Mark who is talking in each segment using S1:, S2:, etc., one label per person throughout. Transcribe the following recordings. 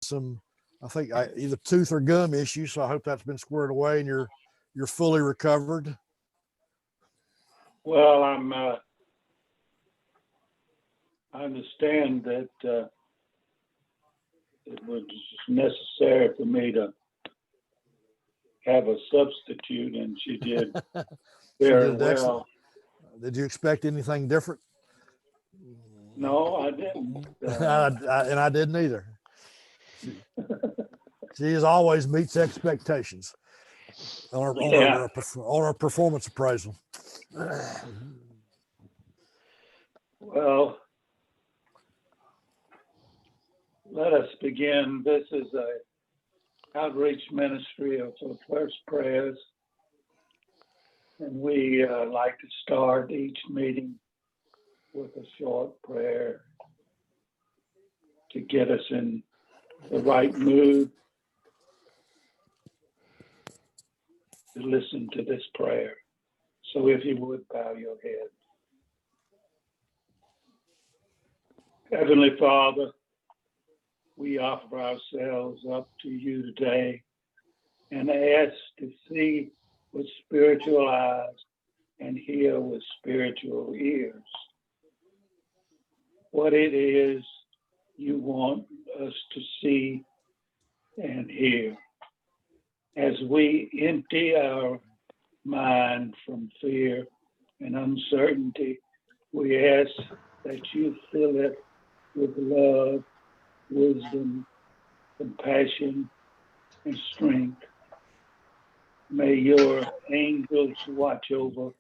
S1: some, I think either tooth or gum issues. So I hope that's been squared away and you're fully recovered.
S2: Well, I understand that it was necessary for me to have a substitute, and she did very well.
S1: Excellent. Did you expect anything different?
S2: No, I didn't.
S1: And I didn't either. She as always meets expectations on our performance appraisal.
S2: Well, let us begin. This is a outreach ministry of First Prayers, and we like to start each meeting with a short prayer to get us in the right mood to listen to this prayer. So if you would bow your head. Heavenly Father, we offer ourselves up to you today and ask to see with spiritual eyes and hear with spiritual ears what it is you want us to see and hear. As we empty our mind from fear and uncertainty, we ask that you fill it with love, wisdom, compassion, and strength. May your angels watch over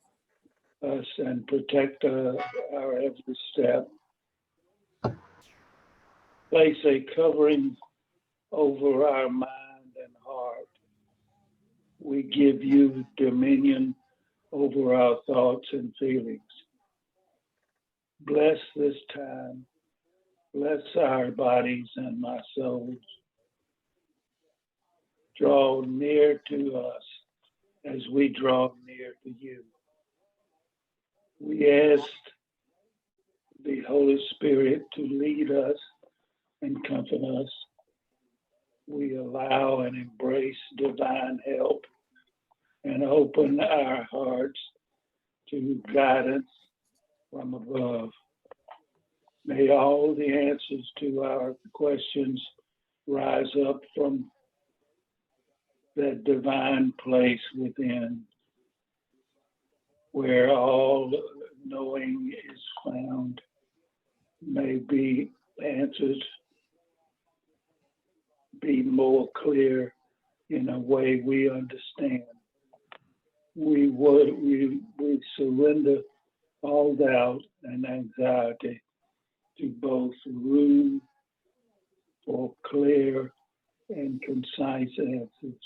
S2: us and protect our every step. Place a covering over our mind and heart. We give you dominion over our thoughts and feelings. Bless this time. Bless our bodies and our souls. Draw near to us as we draw near to you. We ask the Holy Spirit to lead us and comfort us. We allow and embrace divine help and open our hearts to guidance from above. May all the answers to our questions rise up from that divine place within, where all knowing is found. May be answers be more clear in a way we understand. We surrender all doubt and anxiety to both room for clear and concise answers.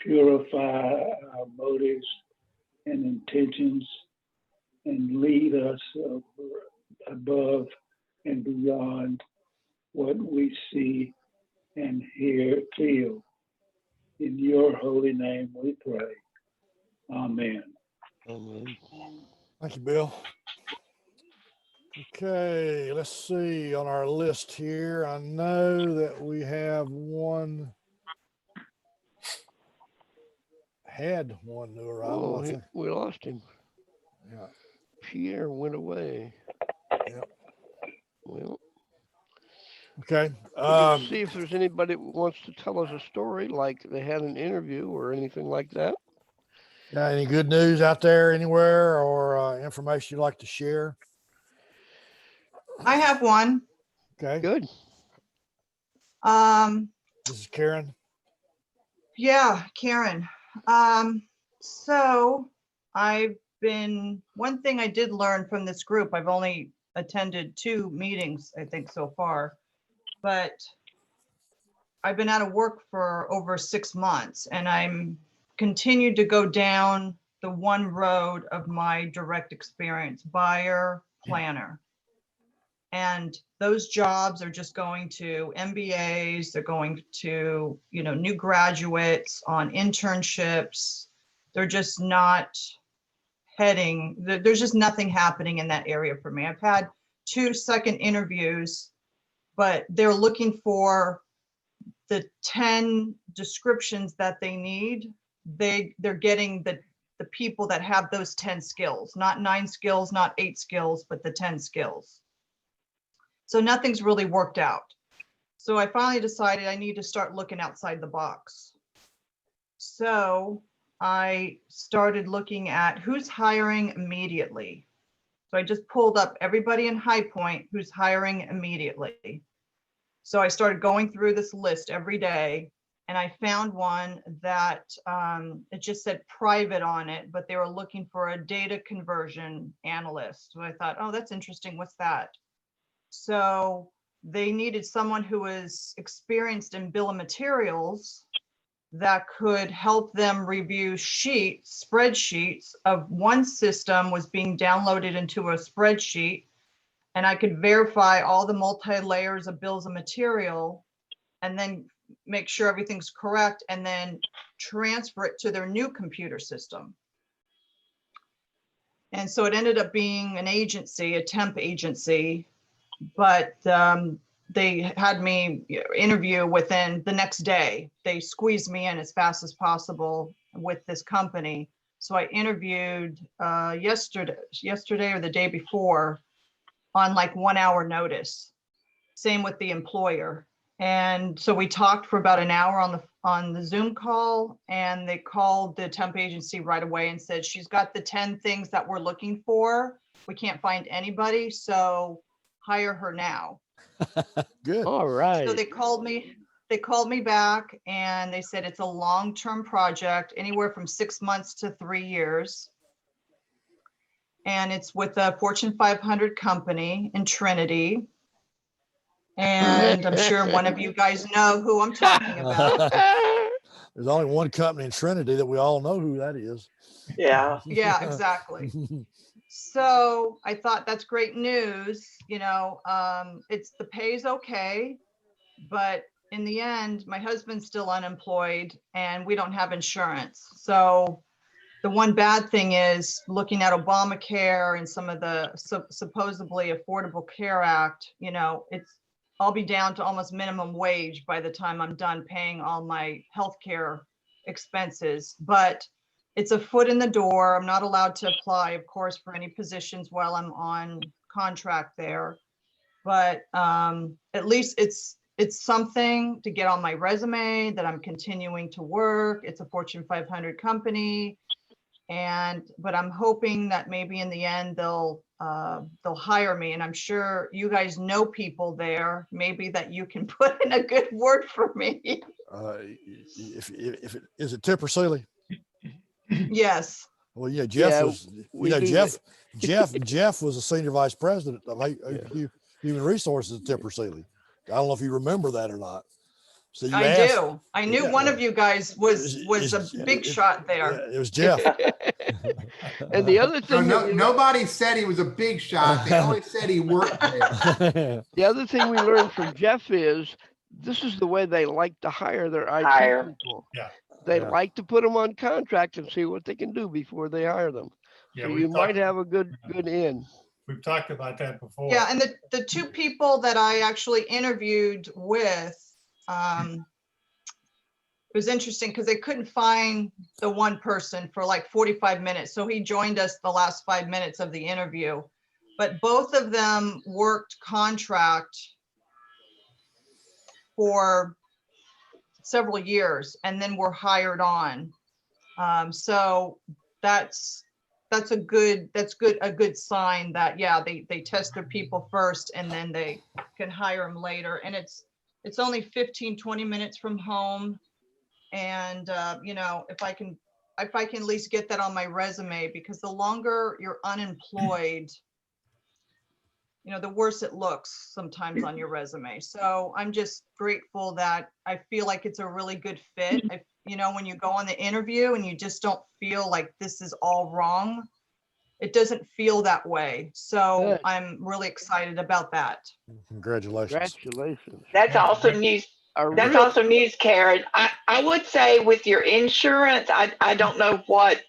S2: Purify our motives and intentions and lead us above and beyond what we see and feel. In your holy name we pray. Amen.
S3: Amen.
S1: Thank you, Bill. Okay, let's see on our list here. I know that we have had one new arrival.
S3: Oh, we lost him.
S1: Yeah.
S3: Pierre went away.
S1: Yeah.
S3: Well,
S1: okay.
S3: See if there's anybody who wants to tell us a story, like they had an interview or anything like that.
S1: Got any good news out there anywhere, or information you'd like to share?
S4: I have one.
S1: Okay.
S3: Good.
S1: This is Karen.
S4: Yeah, Karen. So one thing I did learn from this group, I've only attended 2 meetings, I think, so far, but I've been out of work for over 6 months, and I'm continued to go down the one road of my direct experience, buyer, planner. And those jobs are just going to MBAs, they're going to, new graduates on internships. They're just not there's just nothing happening in that area for me. I've had 2 second interviews, but they're looking for the 10 descriptions that they need, they're getting the people that have those 10 skills, not 9 skills, not 8 skills, but the 10 skills. So nothing's really worked out. So I finally decided I need to start looking outside the box. So I started looking at who's hiring immediately. So I just pulled up everybody in High Point who's hiring immediately. So I started going through this list every day, and I found one that it just said private on it, but they were looking for a data conversion analyst. So I thought, oh, that's interesting. What's that? So they needed someone who was experienced in bill of materials that could help them review spreadsheets of one system was being downloaded into a spreadsheet, and I could verify all the multi-layers of bills of material and then make sure everything's correct and then transfer it to their new computer system. And so it ended up being an agency, a temp agency, but they had me interview within the next day. They squeezed me in as fast as possible with this company. So I interviewed yesterday or the day before on like 1 hour notice. Same with the employer. And so we talked for about an hour on the Zoom call, and they called the temp agency right away and said, she's got the 10 things that we're looking for. We can't find anybody, so hire her now.
S1: Good.
S3: All right.
S4: So they called me back, and they said it's a long-term project, anywhere from 6 months to 3 years. And it's with a Fortune 500 company in Trinity. And I'm sure one of you guys know who I'm talking about.
S1: There's only one company in Trinity that we all know who that is.
S5: Yeah.
S4: Yeah, exactly. So I thought that's great news. You know, the pay's okay, but in the end, my husband's still unemployed and we don't have insurance. So the one bad thing is looking at Obamacare and some of the supposedly Affordable Care Act, you know, I'll be down to almost minimum wage by the time I'm done paying all my healthcare expenses, but it's a foot in the door. I'm not allowed to apply, of course, for any positions while I'm on contract there, but at least it's something to get on my resume that I'm continuing to work. It's a Fortune 500 company. But I'm hoping that maybe in the end they'll hire me, and I'm sure you guys know people there, maybe that you can put in a good word for me.
S1: If it is it Tempur-Pedic?
S4: Yes.
S1: Well, yeah, Jeff
S3: Yeah,
S1: was,
S3: we
S1: you know,
S3: do
S1: Jeff was the senior vice president of human resources at Tempur-Pedic. I don't know if you remember that or not. So you
S4: I do. I knew
S1: Yeah.
S4: one of you guys was a big shot there.
S1: Yeah, it was Jeff.
S3: And the other thing,
S6: Nobody said he was a big shot. They only said he worked there.
S3: the other thing we learned from Jeff is this is the way they like to hire their IT people.
S7: Yeah.
S3: They
S1: Yeah.
S3: like to put them on contract and see what they can do before they hire them.
S7: Yeah,
S3: So
S7: we've
S3: you might
S7: talked-
S3: have a good in.
S7: We've talked about that before.
S4: Yeah, and the two people that I actually interviewed with, it was interesting because they couldn't find the one person for like 45 minutes. So he joined us the last 5 minutes of the interview. But both of them worked contract for several years and then were hired on. So that's a good sign that, yeah, they test their people first and then they can hire them later. And it's only 15-20 minutes from home. And you know, if I can at least get that on my resume, because the longer you're unemployed, you know, the worse it looks sometimes on your resume. So I'm just grateful that I feel like it's a really good fit. You know, when you go on the interview and you just don't feel like this is all wrong, it doesn't feel that way. So
S3: Good.
S4: I'm really excited about that.
S1: Congratulations.
S3: Congratulations.
S5: That's awesome news.
S3: A
S5: That's
S3: real-
S5: awesome news, Karen. I would say with your insurance, I don't know what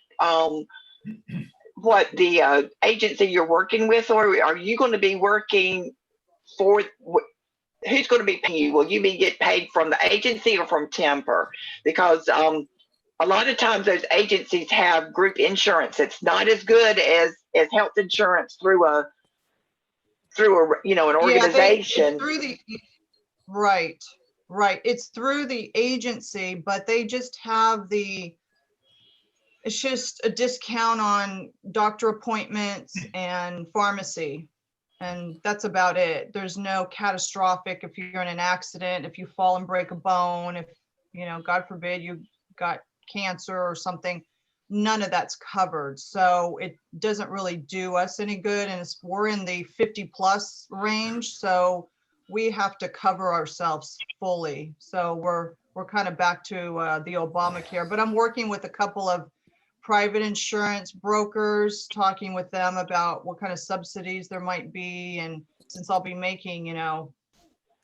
S5: the agency you're working with, or are you going to be working for who's going to be paying you? Will you be get paid from the agency or from Tempur? Because a lot of times those agencies have group insurance. It's not as good as health insurance through a you know, an organization.
S4: It's through the, right. It's through the agency, but they just have it's just a discount on doctor appointments and pharmacy. And that's about it. There's no catastrophic, if you're in an accident, if you fall and break a bone, if, you know, God forbid you got cancer or something, none of that's covered. So it doesn't really do us any good. And we're in the 50+ range. So we have to cover ourselves fully. So we're kind of back to the Obamacare, but I'm working with a couple of private insurance brokers, talking with them about what kind of subsidies there might be. And since I'll be making, you know,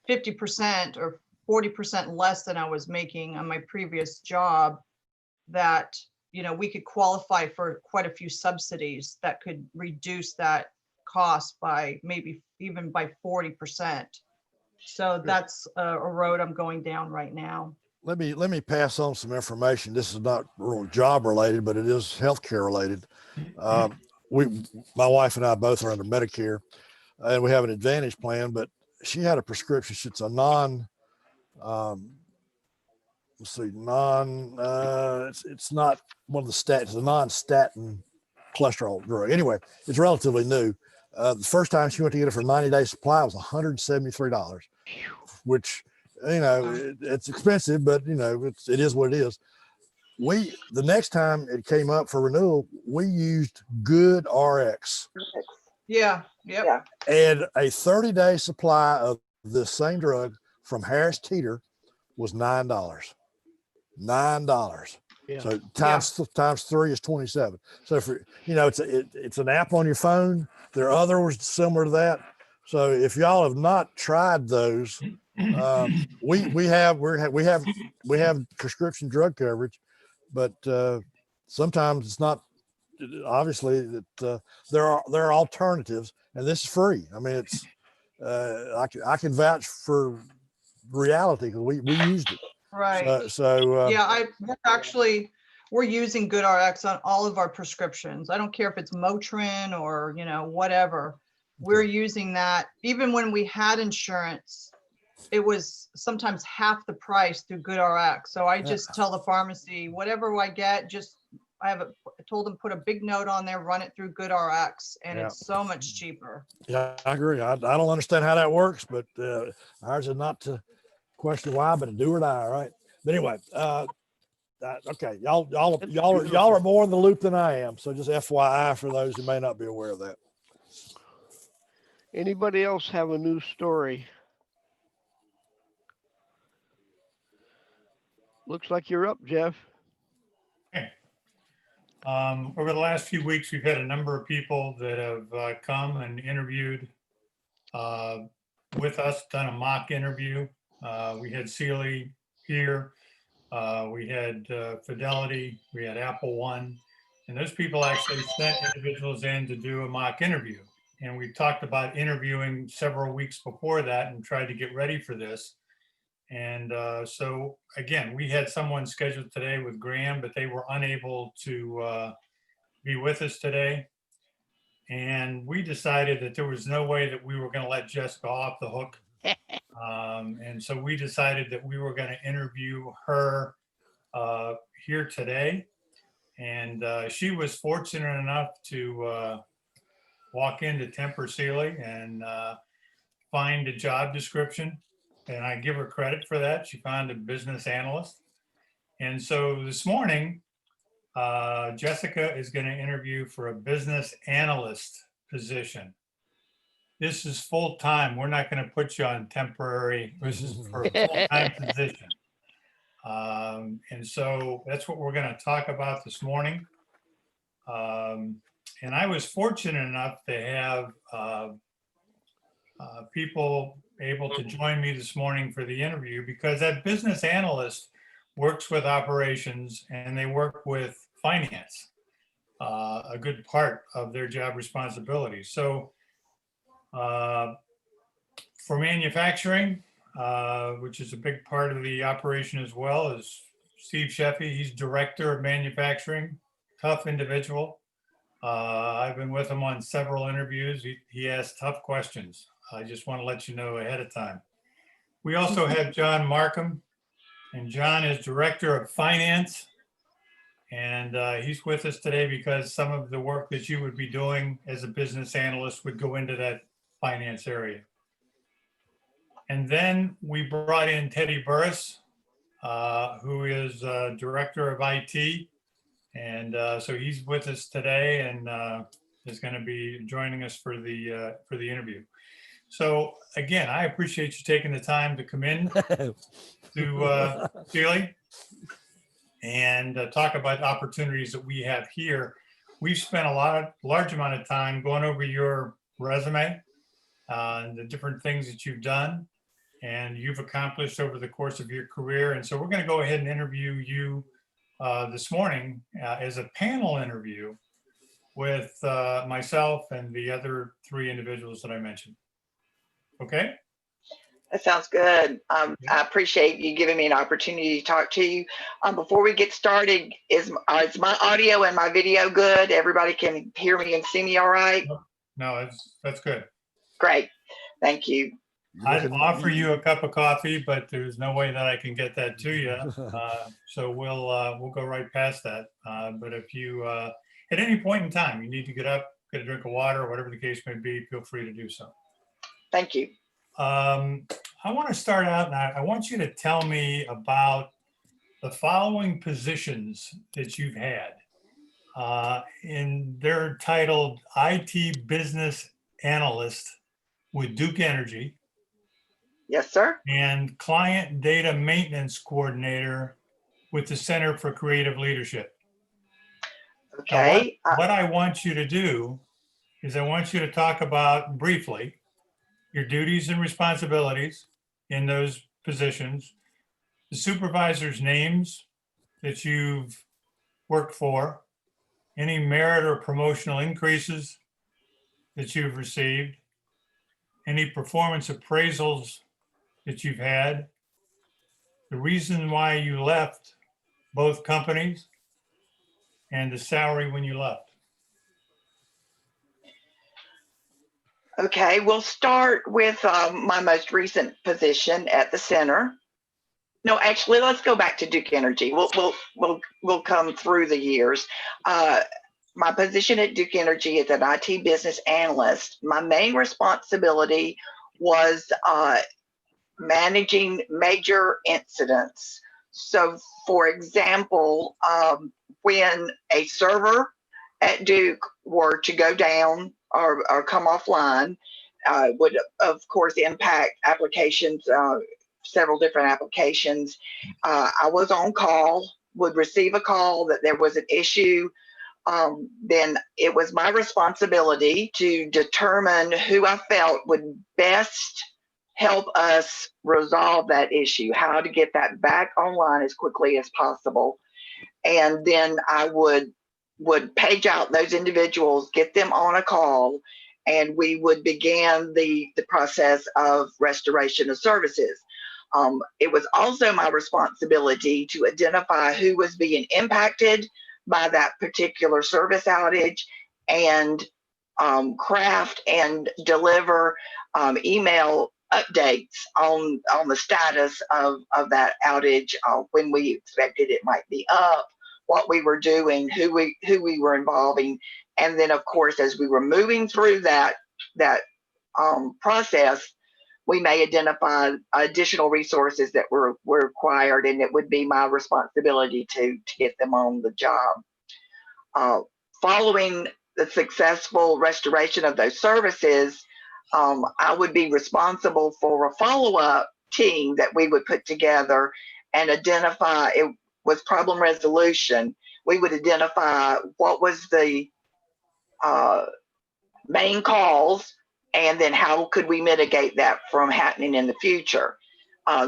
S4: 50% or 40% less than I was making on my previous job, that, you know, we could qualify for quite a few subsidies that could reduce that cost by maybe even by 40%. So that's a road I'm going down right now.
S1: Let me pass on some information. This is not real job related, but it is healthcare related. My wife and I both are under Medicare, and we have an Advantage plan, but she had a prescription. It's a it's not one of the statins, it's a non-statin cholesterol drug. Anyway, it's relatively new. The first time she went to get it for 90-day supply was $173, which, you know, it's expensive, but you know, it is what it is. The next time it came up for renewal, we used Good RX.
S4: Yeah. Yep.
S1: And a 30-day supply of the same drug from Harris Teeter was $9.
S3: Yeah.
S1: So times 3 is 27. So for, you know, it's an app on your phone. There are others similar to that. So if y'all have not tried those, we have prescription drug coverage, but sometimes it's not. Obviously, that there are alternatives, and this is free. I mean, it's I can vouch for reality because we used it.
S4: Right.
S1: So
S4: Yeah, we're using GoodRx on all of our prescriptions. I don't care if it's Motrin or, you know, whatever. We're using that. Even when we had insurance, it was sometimes half the price through GoodRx. So I just tell the pharmacy, whatever I get, I told them, put a big note on there, run it through GoodRx, and it's so much cheaper.
S1: Yeah, I agree. I don't understand how that works, but ours is not to question why, but to do or die. Right. But anyway, okay, y'all are more in the loop than I am. So just FYI for those who may not be aware of that.
S3: Anybody else have a news story? Looks like you're up, Jeff.
S7: Okay. Over the last few weeks, we've had a number of people that have come and interviewed with us, done a mock interview. We had Sealy here. We had Fidelity. We had Apple One. And those people actually sent individuals in to do a mock interview. And we talked about interviewing several weeks before that and tried to get ready for this. And so again, we had someone scheduled today with Graham, but they were unable to be with us today. And we decided that there was no way that we were going to let Jessica off the hook. And so we decided that we were going to interview her here today. And she was fortunate enough to walk into Tempur-Sealy and find a job description. And I give her credit for that. She found a business analyst. And so this morning, Jessica is going to interview for a business analyst position. This is full time. We're not going to put you on temporary. This is for a full-time position. And so that's what we're going to talk about this morning. And I was fortunate enough to have people able to join me this morning for the interview, because that business analyst works with operations and they work with finance, a good part of their job responsibilities. So for manufacturing, which is a big part of the operation as well, is Steve Sheffy. He's Director of Manufacturing, tough individual. I've been with him on several interviews. He asks tough questions. I just want to let you know ahead of time. We also have John Markham, and John is Director of Finance. And he's with us today because some of the work that you would be doing as a business analyst would go into that finance area. And then we brought in Teddy Burriss, who is Director of IT. And so he's with us today and is going to be joining us for the interview. So again, I appreciate you taking the time to come in to Sealy and talk about opportunities that we have here. We've spent a large amount of time going over your resume, and the different things that you've done and you've accomplished over the course of your career. And so we're going to go ahead and interview you this morning as a panel interview with myself and the other 3 individuals that I mentioned. Okay?
S5: That sounds good. I appreciate you giving me an opportunity to talk to you. Before we get started, is my audio and my video good? Everybody can hear me and see me all right?
S7: No, that's good.
S5: Great. Thank you.
S7: I'd offer you a cup of coffee, but there's no way that I can get that to you. So we'll go right past that. But if you, at any point in time, you need to get up, get a drink of water, or whatever the case may be, feel free to do so.
S5: Thank you.
S7: I want to start out, and I want you to tell me about the following positions that you've had. They're titled IT Business Analyst with Duke Energy.
S5: Yes, sir.
S7: And Client Data Maintenance Coordinator with the Center for Creative Leadership.
S5: Okay.
S7: Now, what I want you to do is I want you to talk about briefly your duties and responsibilities in those positions, the supervisors' names that you've worked for, any merit or promotional increases that you've received, any performance appraisals that you've had, the reason why you left both companies, and the salary when you left.
S5: Okay, we'll start with my most recent position at the center. No, actually, let's go back to Duke Energy. We'll come through the years. My position at Duke Energy is an IT business analyst. My main responsibility was managing major incidents. So, for example, when a server at Duke were to go down or come offline, would of course impact applications, several different applications. I was on call, would receive a call that there was an issue. Then it was my responsibility to determine who I felt would best help us resolve that issue, how to get that back online as quickly as possible. And then I would page out those individuals, get them on a call, and we would begin the process of restoration of services. It was also my responsibility to identify who was being impacted by that particular service outage and craft and deliver email updates on the status of that outage, when we expected it might be up, what we were doing, who we were involving. And then of course, as we were moving through that process, we may identify additional resources that were required, and it would be my responsibility to get them on the job. Following the successful restoration of those services, I would be responsible for a follow-up team that we would put together and identify. It was problem resolution. We would identify what was the main cause, and then how could we mitigate that from happening in the future.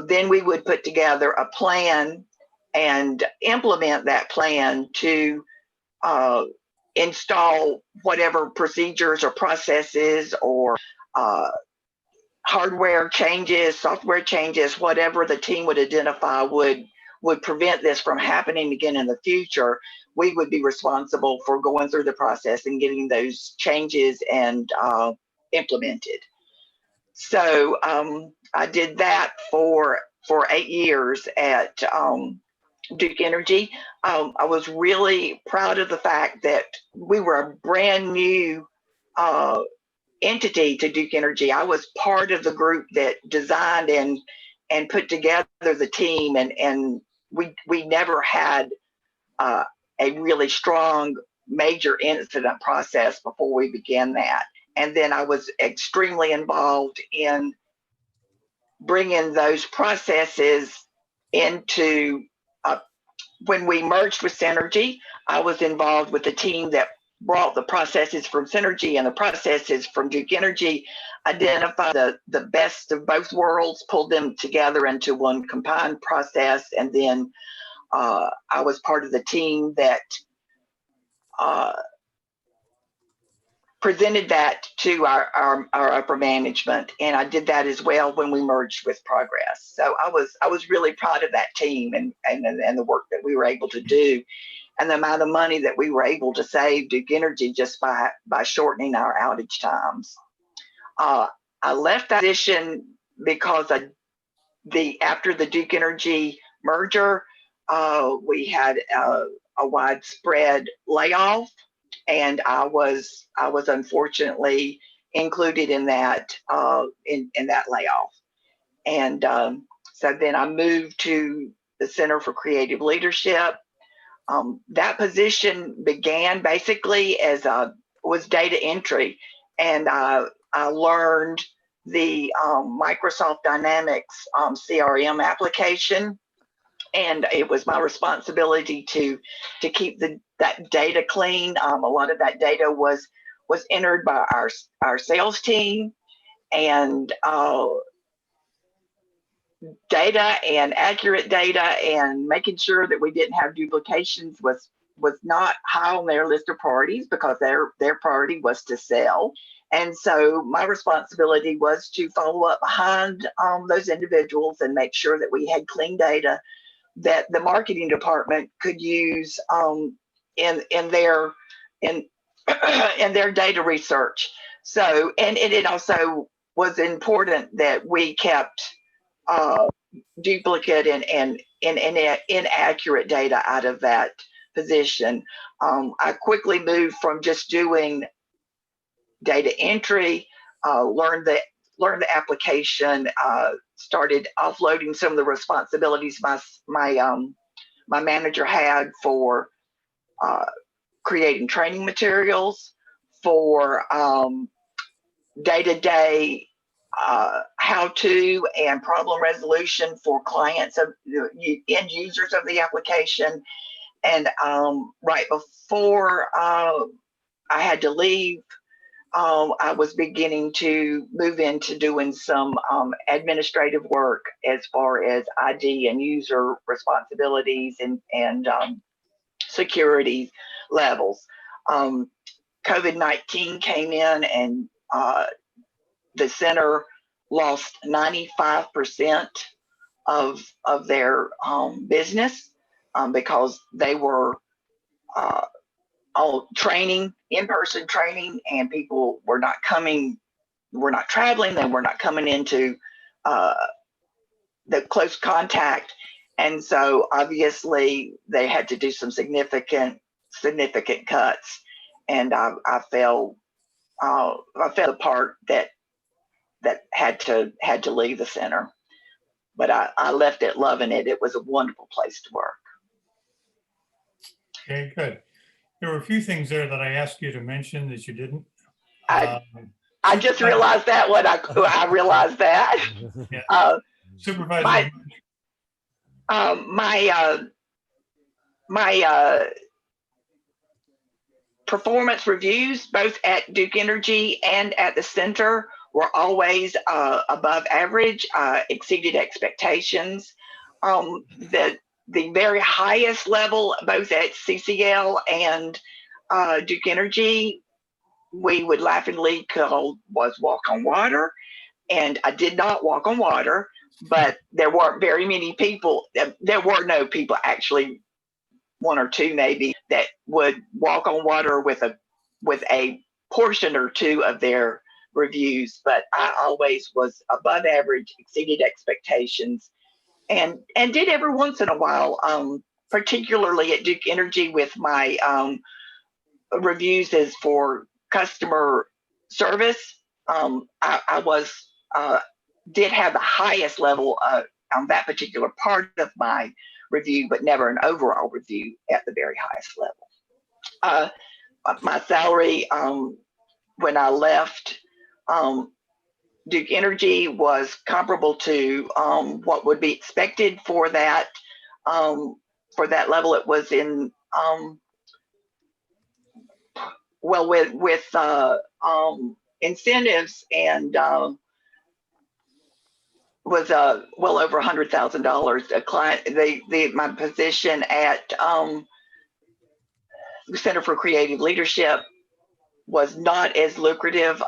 S5: Then we would put together a plan and implement that plan to install whatever procedures or processes or hardware changes, software changes, whatever the team would identify would prevent this from happening again in the future, we would be responsible for going through the process and getting those changes and implemented. So I did that for 8 years at Duke Energy. I was really proud of the fact that we were a brand new entity to Duke Energy. I was part of the group that designed and put together the team, and we never had a really strong major incident process before we began that. And then I was extremely involved in bringing those processes into when we merged with Synergy. I was involved with the team that brought the processes from Synergy and the processes from Duke Energy, identify the best of both worlds, pulled them together into one combined process. And then I was part of the team that presented that to our upper management. And I did that as well when we merged with Progress. So I was really proud of that team and the work that we were able to do, and the amount of money that we were able to save Duke Energy just by shortening our outage times. I left that position because after the Duke Energy merger, we had a widespread layoff, and I was unfortunately included in that in that layoff. And so then I moved to the Center for Creative Leadership. That position began basically as was data entry, and I learned the Microsoft Dynamics CRM application, and it was my responsibility to keep that data clean. A lot of that data was entered by our sales team, and data and accurate data and making sure that we didn't have duplications was not high on their list of priorities, because their priority was to sell. And so my responsibility was to follow up behind those individuals and make sure that we had clean data that the marketing department could use in their data research. So, and it also was important that we kept duplicate and inaccurate data out of that position. I quickly moved from just doing data entry, learned the application, started offloading some of the responsibilities my manager had for creating training materials, for day-to-day how-to and problem resolution for clients of end users of the application. And right before I had to leave, I was beginning to move into doing some administrative work as far as ID and user responsibilities and security levels. COVID-19 came in, and the center lost 95% of their business because they were all training, in-person training, and people were not traveling, they were not coming into the close contact. And so obviously they had to do some significant cuts. And I fell the part that had to leave the center. But I left it loving it. It was a wonderful place to work.
S7: Okay, good. There were a few things there that I asked you to mention that you didn't.
S5: I just realized that when I realized that.
S7: Yeah. Supervisor.
S5: My performance reviews, both at Duke Energy and at the center, were always above average, exceeded expectations. The very highest level, both at CCL and Duke Energy, we would laughingly call was walk on water. and I did not walk on water, but there weren't very many people. There were no people, actually, one or two maybe, that would walk on water with a portion or two of their reviews. But I always was above average, exceeded expectations, and did every once in a while, particularly at Duke Energy with my reviews as for customer service. I was did have the highest level on that particular part of my review, but never an overall review at the very highest level. My salary when I left Duke Energy was comparable to what would be expected for that level. It was in well, with incentives, and was well over $100,000. A client, my position at the Center for Creative Leadership was not as lucrative,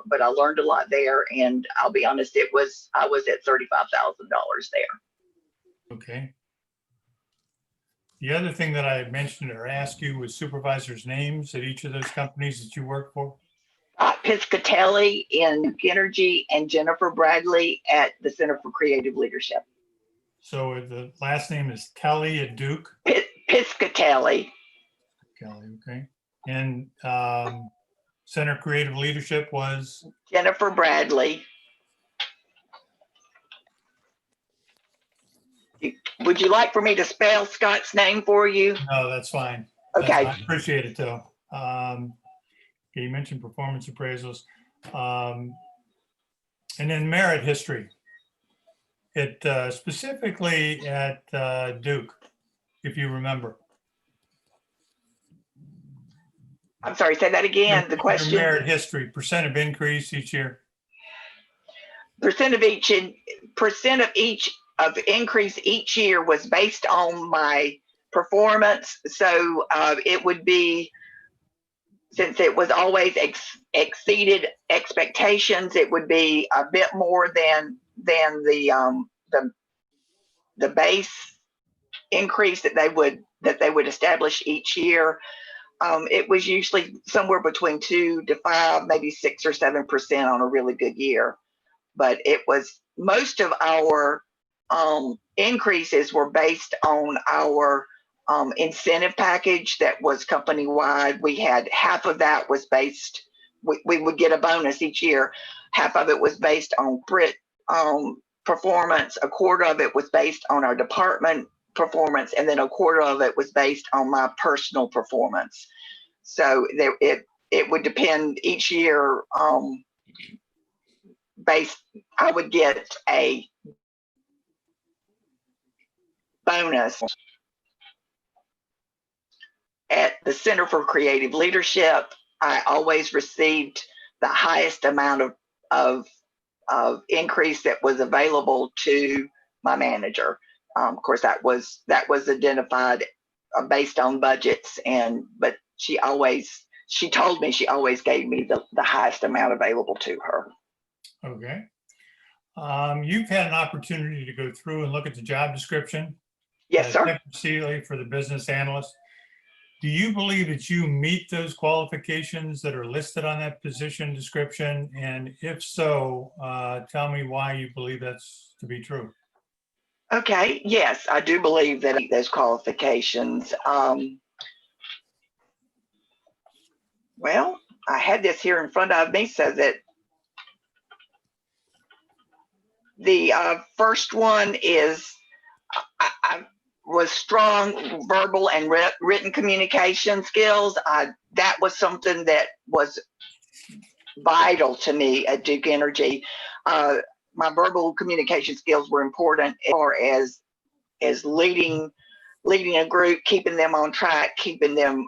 S5: but I learned a lot there. And I'll be honest, I was at $35,000 there.
S7: Okay. The other thing that I had mentioned or asked you was supervisors' names at each of those companies that you work for.
S5: Piscatelli in Duke Energy and Jennifer Bradley at the Center for Creative Leadership.
S7: So the last name is Kelly at Duke?
S5: Piscatelli.
S7: Kelly, okay. And Center Creative Leadership was?
S5: Jennifer Bradley. Would you like for me to spell Scott's name for you?
S7: No, that's fine.
S5: Okay.
S7: I appreciate it though. You mentioned performance appraisals. And then merit history. Specifically at Duke, if you remember.
S5: I'm sorry, say that again, the question.
S7: Your merit history, percent of increase each year.
S5: Percent of increase each year was based on my performance. So it would be, since it was always exceeded expectations, it would be a bit more than the base increase that they would establish each year. It was usually somewhere between 2 to 5, maybe 6 or 7% on a really good year. But it was, most of our increases were based on our incentive package that was company wide. We had half of that was based, we would get a bonus each year. Half of it was based on performance. A quarter of it was based on our department performance, and then a quarter of it was based on my personal performance. So it would depend each year. I would get a bonus. At the Center for Creative Leadership, I always received the highest amount of increase that was available to my manager. Of course, that was identified based on budgets, but she told me she always gave me the highest amount available to her.
S7: Okay. You've had an opportunity to go through and look at the job description.
S5: Yes, sir.
S7: Tempur-Pedic for the business analyst. Do you believe that you meet those qualifications that are listed on that position description? And if so, tell me why you believe that's to be true.
S5: Okay. Yes, I do believe that I meet those qualifications. Well, I had this here in front of me so that the first one is I was strong verbal and written communication skills. That was something that was vital to me at Duke Energy. My verbal communication skills were important as far as leading a group, keeping them on track, keeping them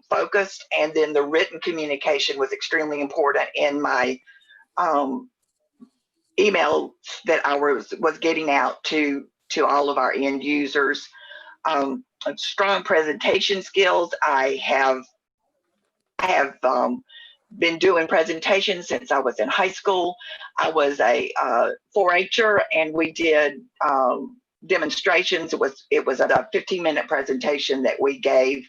S5: focused. And then the written communication was extremely important in my emails that I was getting out to all of our end users. Strong presentation skills. I have been doing presentations since I was in high school. I was a 4-H'er, and we did demonstrations. It was a 15-minute presentation that we gave,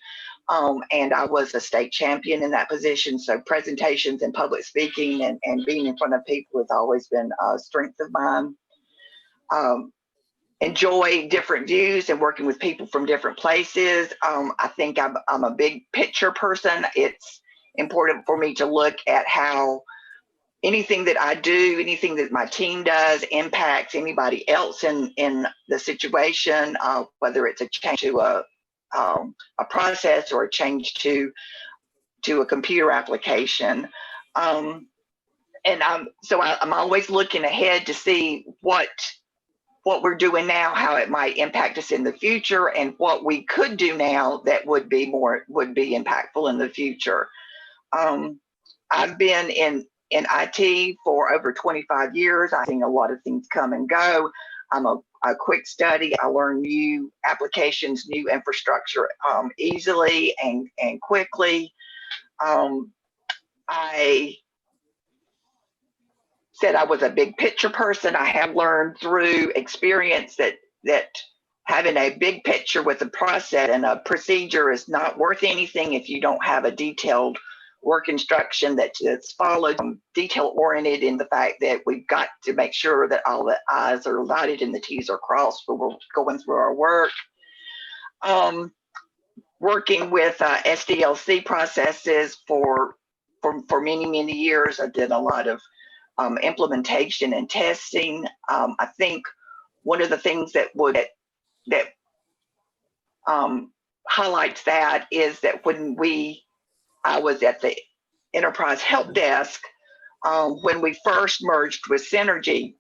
S5: and I was a state champion in that position. So presentations and public speaking and being in front of people has always been a strength of mine. Enjoy different views and working with people from different places. I think I'm a big picture person. It's important for me to look at how anything that I do, anything that my team does impacts anybody else in the situation, whether it's a change to a process or a change to a computer application. And I'm always looking ahead to see what we're doing now, how it might impact us in the future, and what we could do now that would be impactful in the future. I've been in IT for over 25 years. I've seen a lot of things come and go. I'm a quick study. I learn new applications, new infrastructure easily and quickly. I said I was a big picture person. I have learned through experience that having a big picture with a process and a procedure is not worth anything if you don't have a detailed work instruction that's followed, detail oriented in the fact that we've got to make sure that all the I's are dotted and the T's are crossed when we're going through our work. Working with SDLC processes for many years. I did a lot of implementation and testing. I think one of the things that highlights that is that when I was at the enterprise help desk when we first merged with Synergy,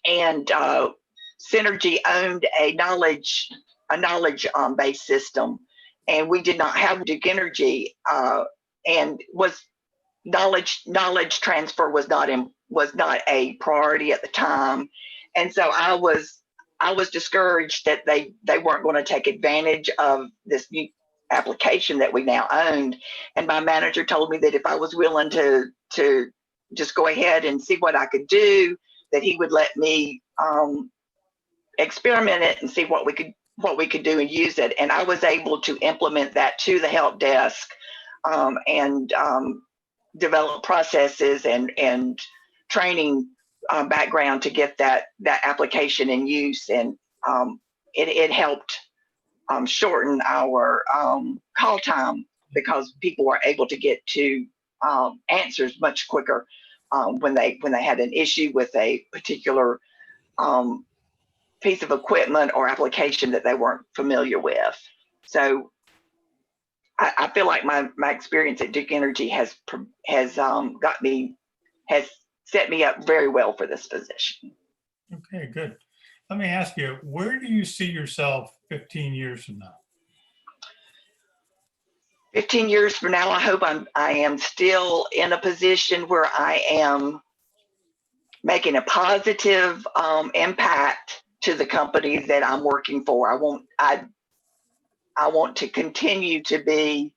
S5: and Synergy owned a knowledge based system, and we did not have Duke Energy, and knowledge transfer was not a priority at the time, and so I was discouraged that they weren't going to take advantage of this new application that we now owned. And my manager told me that if I was willing to just go ahead and see what I could do, that he would let me experiment it and see what we could do and use it. And I was able to implement that to the help desk and develop processes and training background to get that application in use. And it helped shorten our call time because people were able to get to answers much quicker when they had an issue with a particular piece of equipment or application that they weren't familiar with. So I feel like my experience at Duke Energy has set me up very well for this position.
S7: Okay, good. Let me ask you, where do you see yourself 15 years from now?
S5: 15 years from now, I hope I am still in a position where I am making a positive impact to the company that I'm working for. I want to continue to be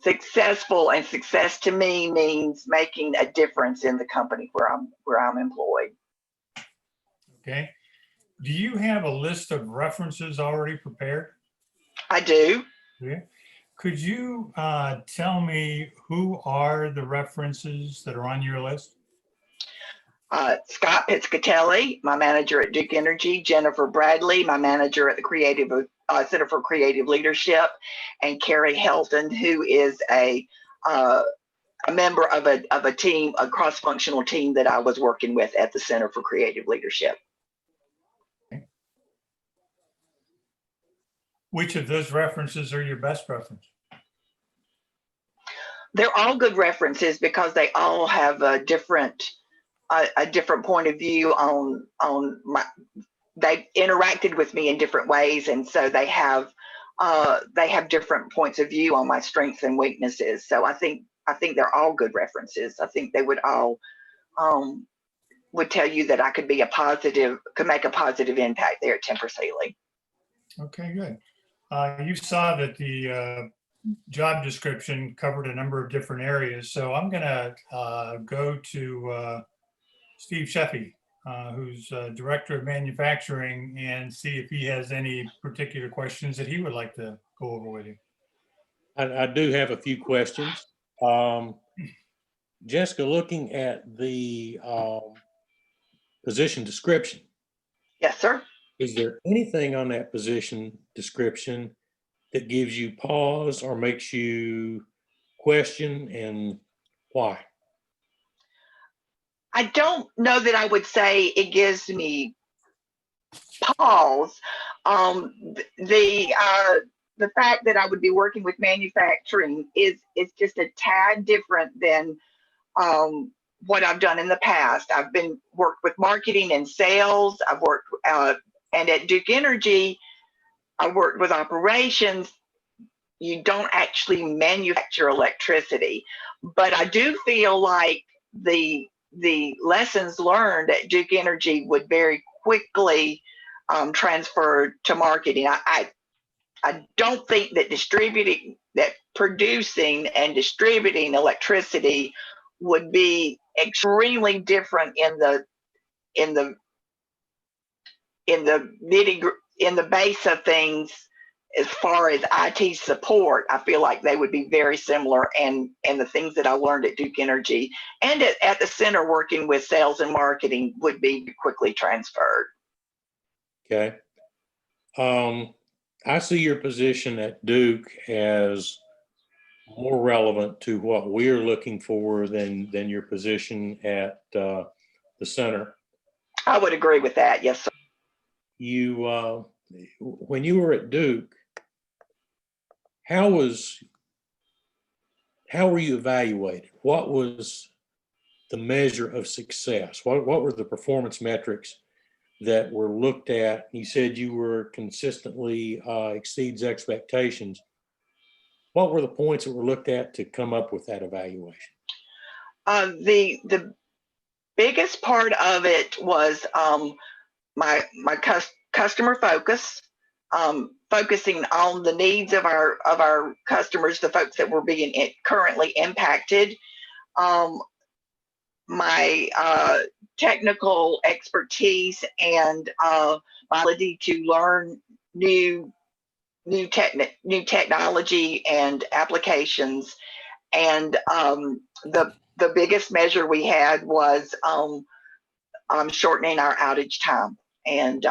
S5: successful, and success to me means making a difference in the company where I'm employed.
S7: Okay. Do you have a list of references already prepared?
S5: I do.
S7: Yeah. Could you tell me who are the references that are on your list?
S5: Scott Piscatelli, my manager at Duke Energy, Jennifer Bradley, my manager at the Center for Creative Leadership, and Carrie Helton, who is a member of a team, a cross-functional team that I was working with at the Center for Creative Leadership.
S7: Okay. Which of those references are your best reference?
S5: They're all good references because they all have a different point of view on they've interacted with me in different ways, and so they have different points of view on my strengths and weaknesses. So I think they're all good references. I think they would all would tell you that I could make a positive impact there at Tempur-Pedic.
S7: Okay, good. You saw that the job description covered a number of different areas. So I'm going to go to Steve Sheffey, who's Director of Manufacturing, and see if he has any particular questions that he would like to go over with you.
S8: I do have a few questions. Jessica, looking at the position description,
S5: Yes, sir.
S8: is there anything on that position description that gives you pause or makes you question, and why?
S5: I don't know that I would say it gives me pause. The fact that I would be working with manufacturing is just a tad different than what I've done in the past. I've been worked with marketing and sales. I've worked and at Duke Energy, I worked with operations. You don't actually manufacture electricity, but I do feel like the lessons learned at Duke Energy would very quickly transfer to marketing. I don't think that producing and distributing electricity would be extremely different in the base of things. As far as IT support, I feel like they would be very similar, and the things that I learned at Duke Energy and at the center working with sales and marketing would be quickly transferred.
S8: Okay. I see your position at Duke as more relevant to what we're looking for than your position at the center.
S5: I would agree with that. Yes, sir.
S8: You, when you were at Duke, how were you evaluated? What was the measure of success? What were the performance metrics that were looked at? You said you were consistently exceeds expectations. What were the points that were looked at to come up with that evaluation?
S5: The biggest part of it was my customer focus, focusing on the needs of our customers, the folks that were being currently impacted. My technical expertise and my ability to learn new technology and applications. And the biggest measure we had was shortening our outage time, and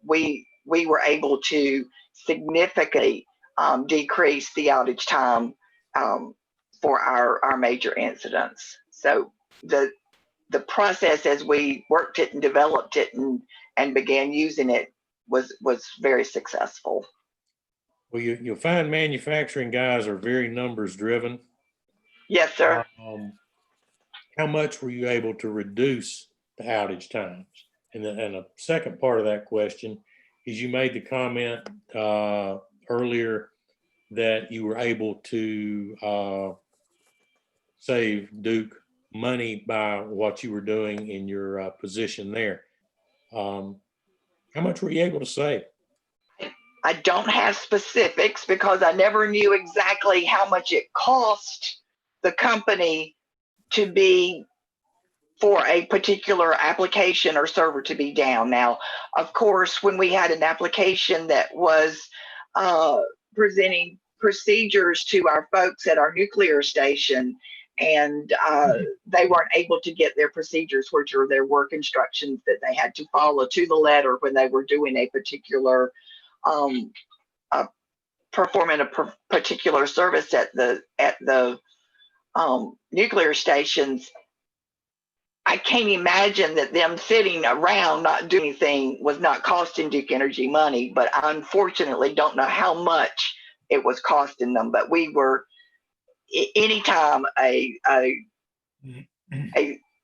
S5: we were able to significantly decrease the outage time for our major incidents. So the process as we worked it and developed it and began using it was very successful.
S8: Well, you'll find manufacturing guys are very numbers driven.
S5: Yes, sir.
S8: How much were you able to reduce the outage times? And the second part of that question is, you made the comment earlier that you were able to save Duke money by what you were doing in your position there. How much were you able to save?
S5: I don't have specifics because I never knew exactly how much it cost the company to be for a particular application or server to be down. Now, of course, when we had an application that was presenting procedures to our folks at our nuclear station, and they weren't able to get their procedures, which are their work instructions that they had to follow to the letter when they were doing a particular performing a particular service at the nuclear stations. I can't imagine that them sitting around not doing anything was not costing Duke Energy money, but I unfortunately don't know how much it was costing them. But we were, anytime a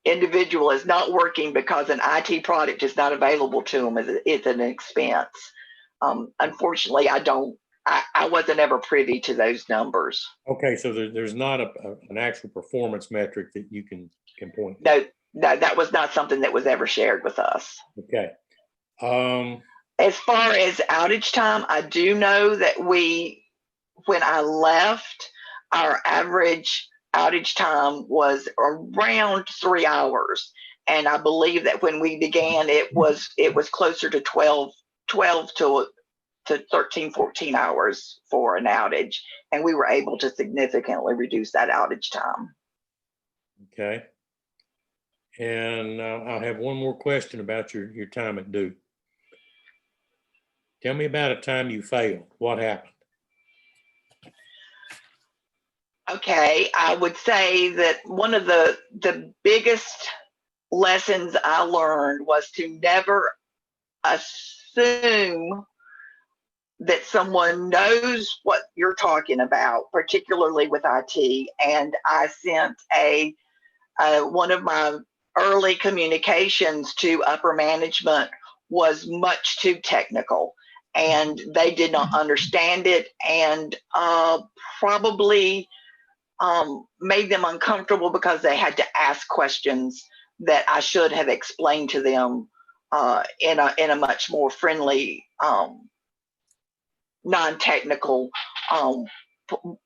S5: individual is not working because an IT product is not available to them, it's an expense. Unfortunately, I wasn't ever privy to those numbers.
S8: Okay, so there's not an actual performance metric that you can point
S5: to. No, that was not something that was ever shared with us.
S8: Okay.
S5: As far as outage time, I do know that when I left, our average outage time was around 3 hours. And I believe that when we began, it was closer to 12 to 13, 14 hours for an outage. And we were able to significantly reduce that outage time.
S8: Okay. And I'll have one more question about your time at Duke. Tell me about a time you failed. What happened?
S5: Okay, I would say that one of the biggest lessons I learned was to never assume that someone knows what you're talking about, particularly with IT. And I sent one of my early communications to upper management was much too technical, and they did not understand it, and probably made them uncomfortable because they had to ask questions that I should have explained to them in a much more friendly, non-technical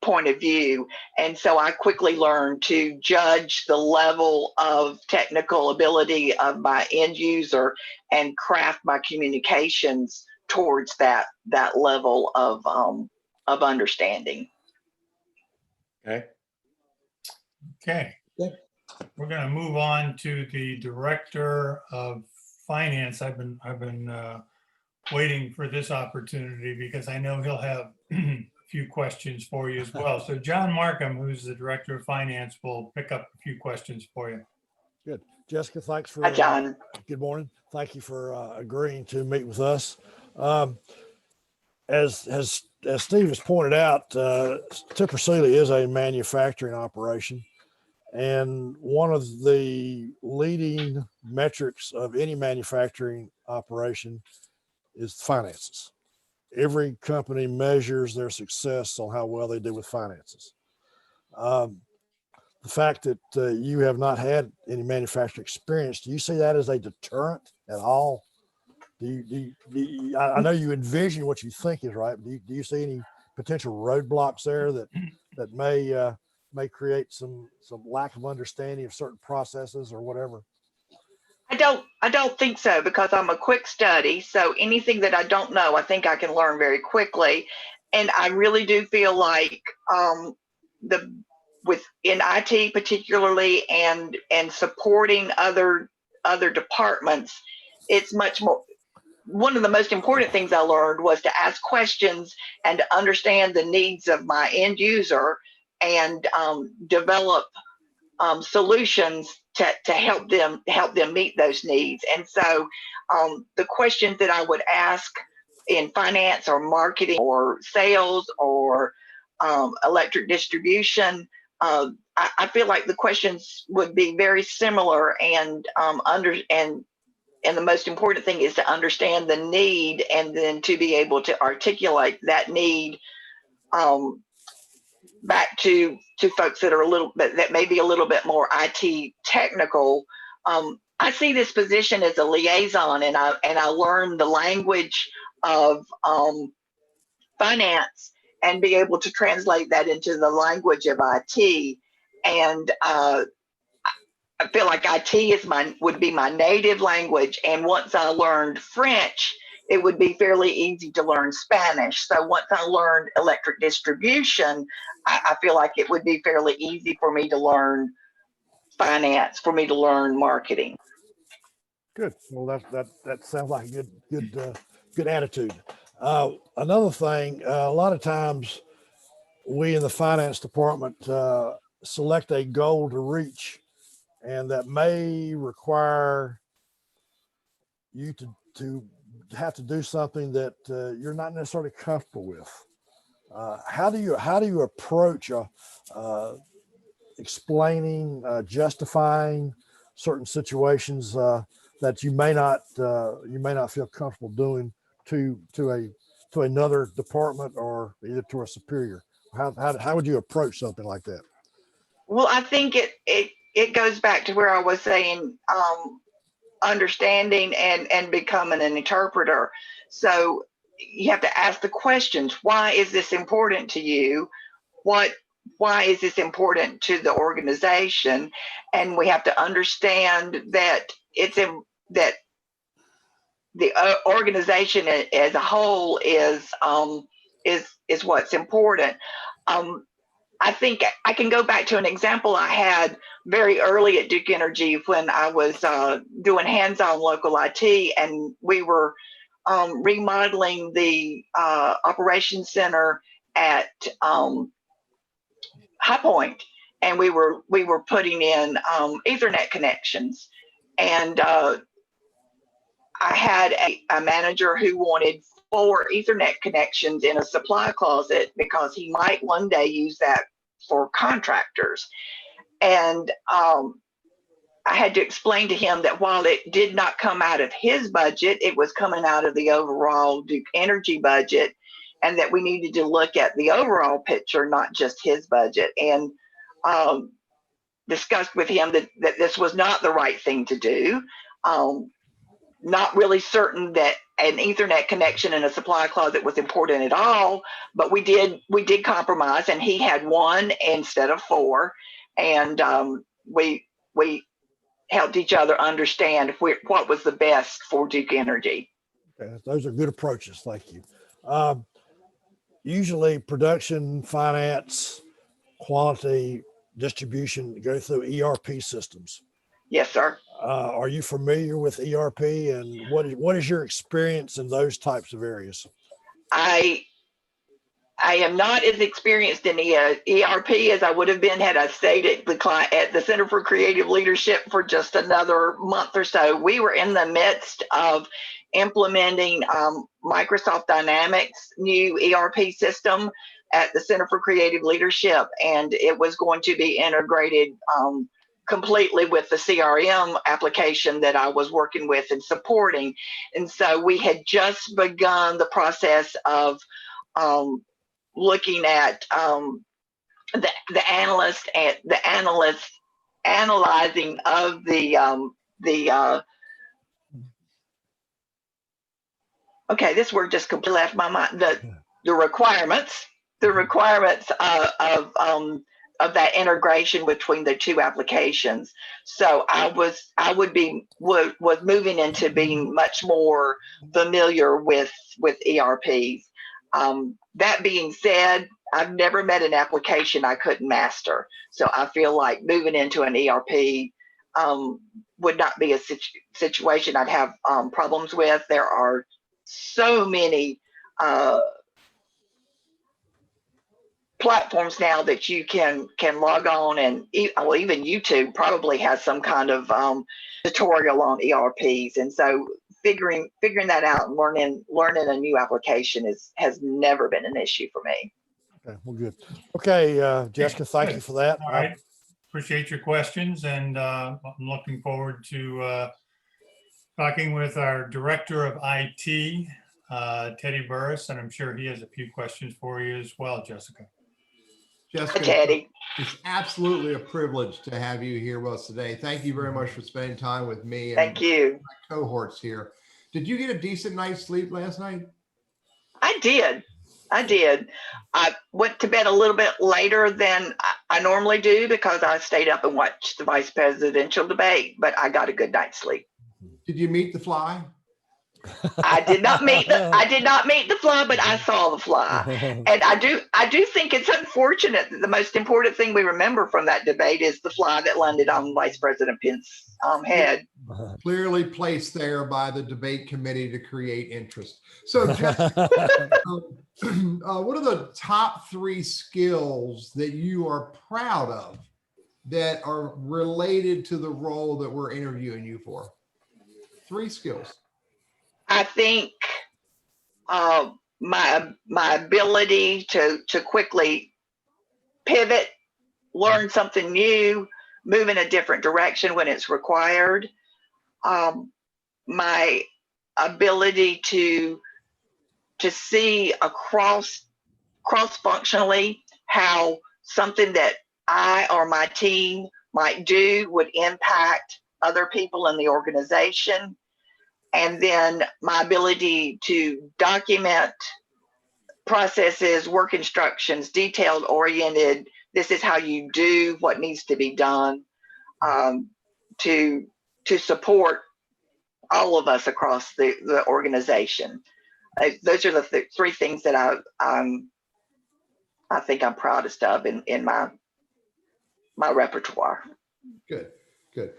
S5: point of view. And so I quickly learned to judge the level of technical ability of my end user and craft my communications towards that level of understanding.
S8: Okay.
S7: Okay. We're going to move on to the Director of Finance. I've been waiting for this opportunity because I know he'll have a few questions for you as well. So John Markham, who's the Director of Finance, will pick up a few questions for you.
S1: Good. Jessica, thanks for,
S5: Hi, John.
S1: Good morning. Thank you for agreeing to meet with us. As Steve has pointed out, Tempur-Pedic is a manufacturing operation. And one of the leading metrics of any manufacturing operation is finances. Every company measures their success on how well they do with finances. The fact that you have not had any manufacturing experience, do you see that as a deterrent at all? I know you envision what you think is right. Do you see any potential roadblocks there that may create some lack of understanding of certain processes or whatever?
S5: I don't think so, because I'm a quick study. So anything that I don't know, I think I can learn very quickly. And I really do feel like in IT particularly, and supporting other departments, it's much more. One of the most important things I learned was to ask questions and to understand the needs of my end user, and develop solutions to help them meet those needs. And so the questions that I would ask in finance or marketing or sales or electric distribution, I feel like the questions would be very similar, and the most important thing is to understand the need, and then to be able to articulate that need back to folks that may be a little bit more IT technical. I see this position as a liaison, and I learn the language of finance and be able to translate that into the language of IT. And I feel like IT would be my native language. And once I learned French, it would be fairly easy to learn Spanish. So once I learned electric distribution, I feel like it would be fairly easy for me to learn finance, for me to learn marketing.
S1: Good. Well, that sounds like a good attitude. Another thing, a lot of times we in the finance department select a goal to reach, and that may require you to have to do something that you're not necessarily comfortable with. How do you approach explaining, justifying certain situations that you may not feel comfortable doing to another department, or either to a superior? How would you approach something like that?
S5: Well, I think it goes back to where I was saying, understanding and becoming an interpreter. So you have to ask the questions. Why is this important to you? Why is this important to the organization? And we have to understand that that the organization as a whole is what's important. I think I can go back to an example I had very early at Duke Energy when I was doing hands-on local IT, and we were remodeling the operations center at High Point, and we were putting in Ethernet connections, and I had a manager who wanted 4 Ethernet connections in a supply closet because he might one day use that for contractors. And I had to explain to him that while it did not come out of his budget, it was coming out of the overall Duke Energy budget, and that we needed to look at the overall picture, not just his budget, and discussed with him that this was not the right thing to do. Not really certain that an Ethernet connection in a supply closet was important at all, but we did compromise, and he had 1 instead of 4, and we helped each other understand what was the best for Duke Energy.
S1: Okay, those are good approaches. Thank you. Usually production, finance, quality, distribution go through ERP systems.
S5: Yes, sir.
S1: Are you familiar with ERP, and what is your experience in those types of areas?
S5: I am not as experienced in ERP as I would have been had I stayed at the Center for Creative Leadership for just another month or so. We were in the midst of implementing Microsoft Dynamics' new ERP system at the Center for Creative Leadership, and it was going to be integrated completely with the CRM application that I was working with and supporting. And so we had just begun the process of looking at the analysts analyzing of okay, this word just completely left my mind. The requirements of that integration between the 2 applications. So I was moving into being much more familiar with ERPs. That being said, I've never met an application I couldn't master. So I feel like moving into an ERP would not be a situation I'd have problems with. There are so many platforms now that you can log on, and even YouTube probably has some kind of tutorial on ERPs. And so figuring that out and learning a new application has never been an issue for me.
S1: Okay, well, good. Okay, Jessica, thank you for that.
S7: All right. Appreciate your questions, and I'm looking forward to talking with our Director of IT, Teddy Burriss, and I'm sure he has a few questions for you as well, Jessica.
S6: Jessica,
S5: Teddy.
S6: it's absolutely a privilege to have you here with us today. Thank you very much for spending time with me and
S5: Thank you.
S6: my cohorts here. Did you get a decent night's sleep last night?
S5: I did. I went to bed a little bit later than I normally do because I stayed up and watched the vice presidential debate, but I got a good night's sleep.
S6: Did you meet the fly?
S5: I did not meet the fly, but I saw the fly. And I do think it's unfortunate that the most important thing we remember from that debate is the fly that landed on Vice President Pence's head.
S6: Clearly placed there by the debate committee to create interest. So Jessica, what are the top 3 skills that you are proud of that are related to the role that we're interviewing you for? 3 skills.
S5: I think my ability to quickly pivot, learn something new, move in a different direction when it's required. My ability to see cross-functionally how something that I or my team might do would impact other people in the organization. And then my ability to document processes, work instructions, detailed oriented. This is how you do what needs to be done, to support all of us across the organization. Those are the three things that I think I'm proudest of in my repertoire.
S6: Good, good.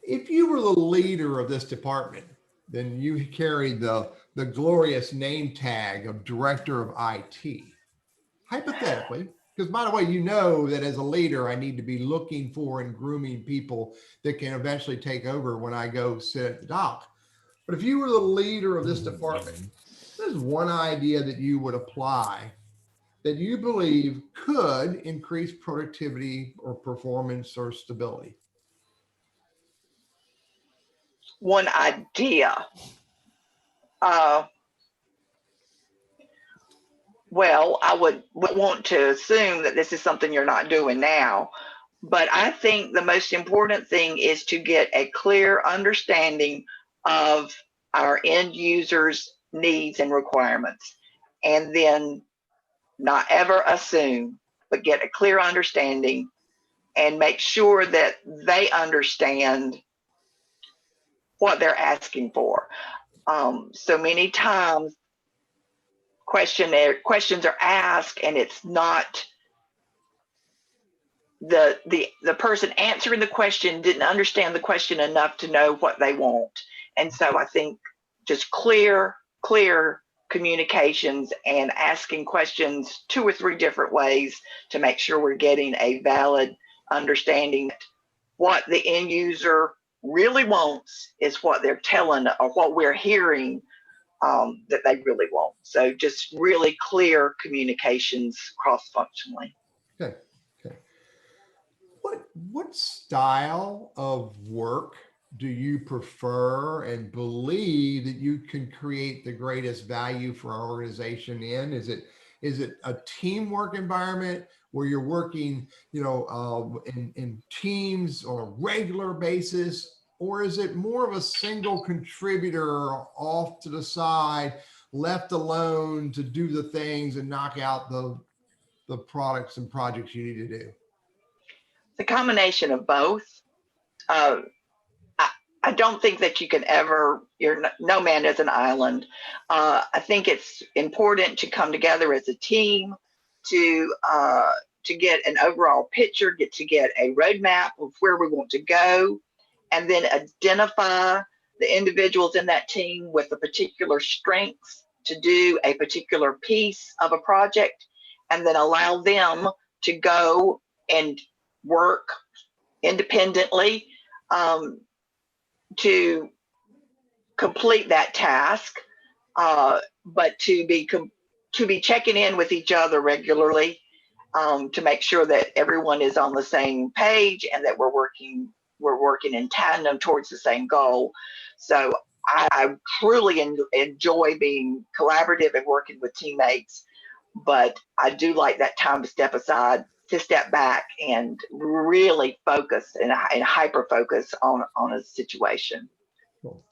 S6: If you were the leader of this department, then you carried the glorious name tag of Director of IT. Hypothetically, because by the way, you know that as a leader, I need to be looking for and grooming people that can eventually take over when I go sit at the dock. But if you were the leader of this department, there's one idea that you would apply that you believe could increase productivity or performance or stability.
S5: One idea. Well, I would want to assume that this is something you're not doing now, but I think the most important thing is to get a clear understanding of our end users' needs and requirements, and then not ever assume, but get a clear understanding and make sure that they understand what they're asking for. So many times questions are asked and it's not the person answering the question didn't understand the question enough to know what they want. And so I think just clear communications and asking questions 2 or 3 different ways to make sure we're getting a valid understanding. What the end user really wants is what they're telling or what we're hearing that they really want. So just really clear communications cross-functionally.
S6: Okay. Okay. What style of work do you prefer and believe that you can create the greatest value for our organization in? Is it a teamwork environment where you're working, in teams on a regular basis? Or is it more of a single contributor off to the side, left alone to do the things and knock out the products and projects you need to do?
S5: The combination of both. I don't think that you can ever, no man is an island. I think it's important to come together as a team to get an overall picture, to get a roadmap of where we want to go, and then identify the individuals in that team with the particular strengths to do a particular piece of a project, and then allow them to go and work independently to complete that task, but to be checking in with each other regularly to make sure that everyone is on the same page and that we're working in tandem towards the same goal. So I truly enjoy being collaborative and working with teammates, but I do like that time to step back and really focus and hyper focus on a situation.
S6: Cool.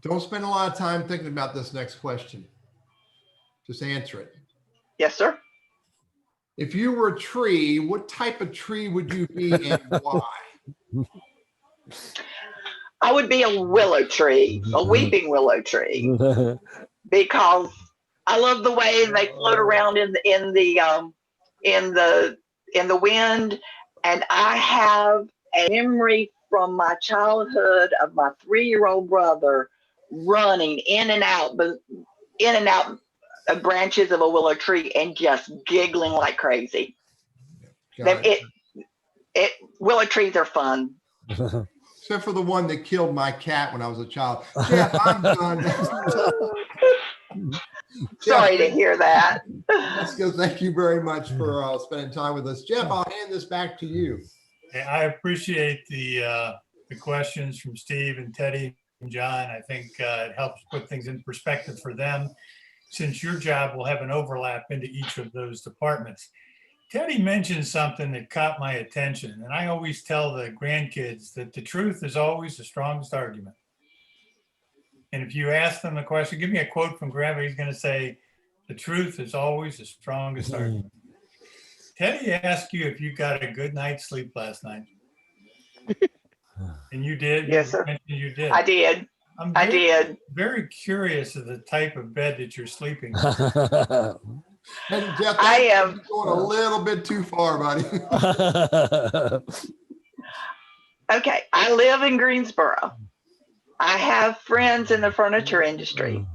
S6: Don't spend a lot of time thinking about this next question. Just answer it.
S5: Yes, sir.
S6: If you were a tree, what type of tree would you be and why?
S5: I would be a willow tree, a weeping willow tree, because I love the way they float around in the wind, and I have a memory from my childhood of my 3-year-old brother running in and out of branches of a willow tree and just giggling like crazy. Willow trees are fun.
S6: Except for the one that killed my cat when I was a child. Jeff, I'm done.
S5: Sorry to hear that.
S6: Let's go. Thank you very much for spending time with us. Jeff, I'll hand this back to you.
S7: I appreciate the questions from Steve and Teddy and John. I think it helps put things in perspective for them, since your job will have an overlap into each of those departments. Teddy mentioned something that caught my attention, and I always tell the grandkids that the truth is always the strongest argument. And if you ask them the question, give me a quote from Grandpa, he's going to say, the truth is always the strongest argument. Teddy asked you if you got a good night's sleep last night. And you did?
S5: Yes, sir.
S7: You did.
S5: I did. I did.
S7: Very curious of the type of bed that you're sleeping.
S6: And Jeff,
S5: I am
S6: going a little bit too far, buddy.
S5: okay. I live in Greensboro. I have friends in the furniture industry.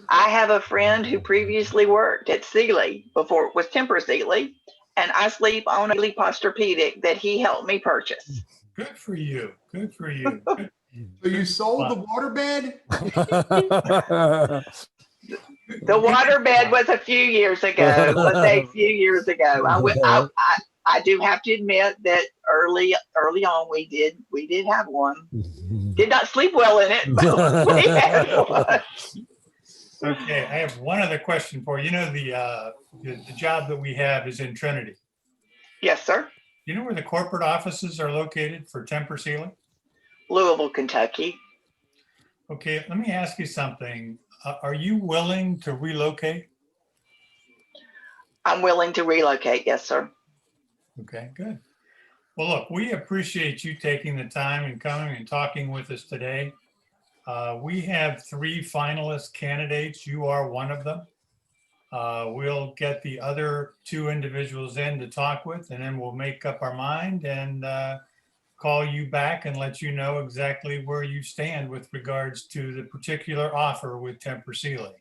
S5: I have a friend who previously worked at Sealy before it was Tempur-Sealy, and I sleep on a Tempur-Pedic that he helped me purchase.
S7: Good for you. Good for you. Good.
S6: So you sold the waterbed?
S5: The waterbed was a few years ago. Let's say a few years ago. I do have to admit that early on we did have one. Did not sleep well in it, but we had one.
S7: Okay, I have one other question for you. You know, the job that we have is in Trinity.
S5: Yes, sir.
S7: You know where the corporate offices are located for Tempur-Sealy?
S5: Louisville, Kentucky.
S7: Okay, let me ask you something. Are you willing to relocate?
S5: I'm willing to relocate. Yes, sir.
S7: Okay, good. Well, look, we appreciate you taking the time and coming and talking with us today. We have 3 finalist candidates. You are one of them. We'll get the other 2 individuals in to talk with, and then we'll make up our mind and call you back and let you know exactly where you stand with regards to the particular offer with Tempur-Sealy.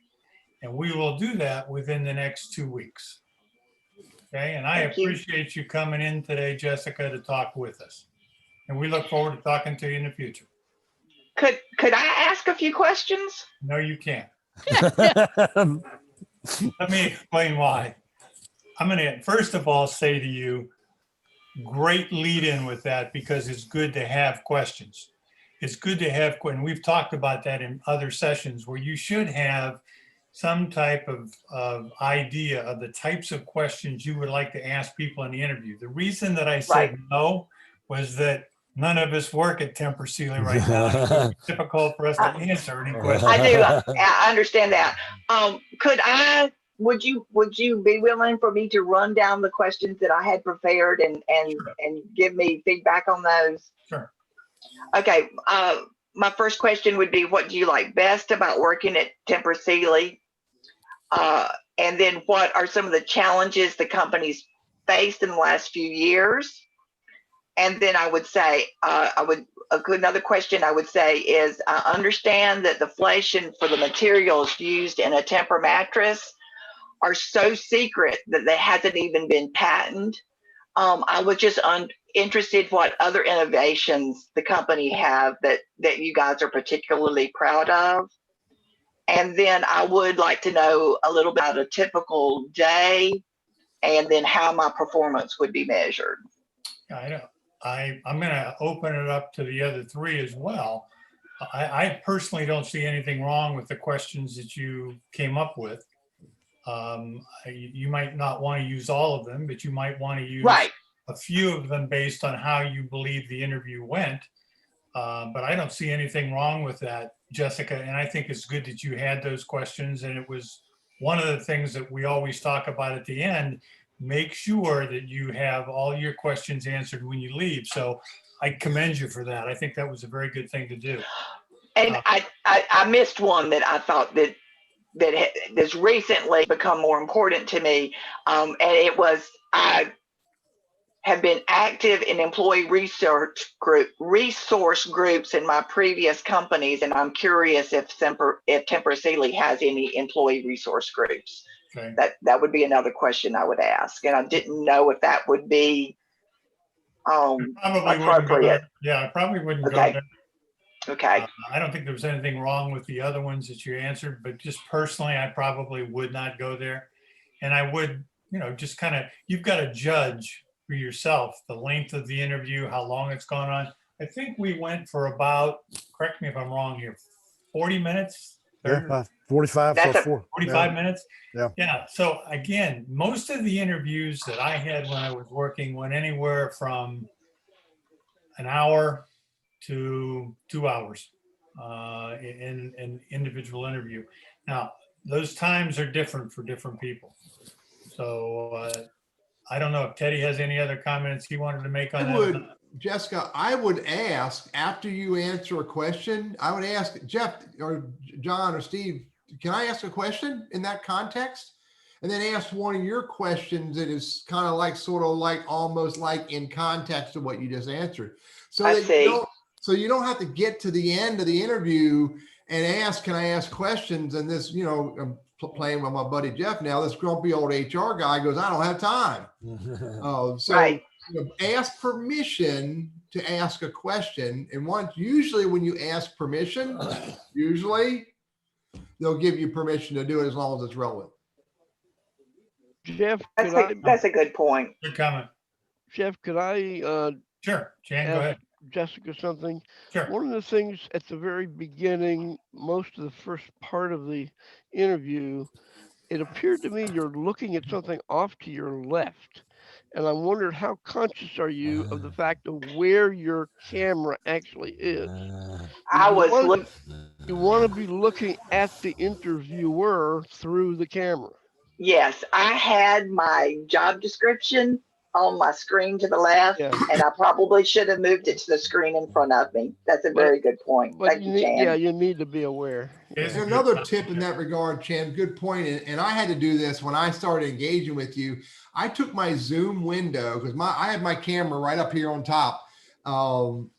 S7: And we will do that within the next 2 weeks. Okay, and I appreciate you coming in today, Jessica, to talk with us. And we look forward to talking to you in the future.
S5: Could I ask a few questions?
S7: No, you can't. Let me explain why. I'm going to first of all say to you, great lead in with that, because it's good to have questions. It's good to have, and we've talked about that in other sessions, where you should have some type of idea of the types of questions you would like to ask people in the interview. The reason that I said no was that none of us work at Tempur-Sealy right now. It's difficult for us to answer any questions.
S5: I do. I understand that. Would you be willing for me to run down the questions that I had prepared and give me feedback on those?
S7: Sure.
S5: Okay. My first question would be, what do you like best about working at Tempur-Sealy? And then what are some of the challenges the company's faced in the last few years? And then I would say, another question I would say is, I understand that the inflation for the materials used in a Tempur mattress are so secret that they hasn't even been patented. I was just interested what other innovations the company have that you guys are particularly proud of. And then I would like to know a little bit about a typical day and then how my performance would be measured.
S7: I know. I'm going to open it up to the other 3 as well. I personally don't see anything wrong with the questions that you came up with. You might not want to use all of them, but you might want to use a few of them based on how you believe the interview went. But I don't see anything wrong with that, Jessica. And I think it's good that you had those questions. And it was one of the things that we always talk about at the end. Make sure that you have all your questions answered when you leave. So I commend you for that. I think that was a very good thing to do.
S5: And I missed one that I thought that has recently become more important to me. And it was, I have been active in employee resource groups in my previous companies. And I'm curious if Tempur-Sealy has any employee resource groups.
S7: Okay.
S5: That would be another question I would ask. And I didn't know if that would be appropriate.
S7: I probably wouldn't go there.
S5: Okay.
S7: I don't think there was anything wrong with the other ones that you answered, but just personally, I probably would not go there. And I would, just kind of, you've got to judge for yourself the length of the interview, how long it's gone on. I think we went for about, correct me if I'm wrong here, 40 minutes?
S1: Yeah, 45,
S5: That's
S1: so
S5: a-
S7: 45 minutes?
S1: Yeah.
S7: Yeah. So again, most of the interviews that I had when I was working went anywhere from an hour to 2 hours in an individual interview. Now, those times are different for different people. So I don't know if Teddy has any other comments he wanted to make on
S6: I
S7: that.
S6: would, Jessica, I would ask after you answer a question, I would ask Jeff or John or Steve, can I ask a question in that context? And then ask one of your questions that is kind of like, sort of like, almost like in context of what you just answered. So
S5: I
S6: that
S5: see.
S6: you don't have to get to the end of the interview and ask, can I ask questions? And this, I'm playing with my buddy Jeff now, this grumpy old HR guy goes, I don't have time. So
S5: Right.
S6: ask permission to ask a question. And usually when you ask permission, usually they'll give you permission to do it as long as it's relevant.
S3: Jeff,
S5: That's a good point.
S7: Good comment.
S3: Jeff, could I
S7: Sure. Jan, go ahead.
S3: ask Jessica something?
S7: Sure.
S3: One of the things at the very beginning, most of the first part of the interview, it appeared to me you're looking at something off to your left. And I wondered, how conscious are you of the fact of where your camera actually is? You want to be looking at the interviewer through the camera.
S5: Yes, I had my job description on my screen to the left,
S3: Yeah.
S5: and I probably should have moved it to the screen in front of me. That's a very good point.
S3: But
S5: Thank you, Jan.
S3: you need to be aware.
S7: Here's a
S6: And
S7: good
S6: another
S7: comment.
S6: tip in that regard, Chan, good point. And I had to do this when I started engaging with you. I took my Zoom window because I had my camera right up here on top, on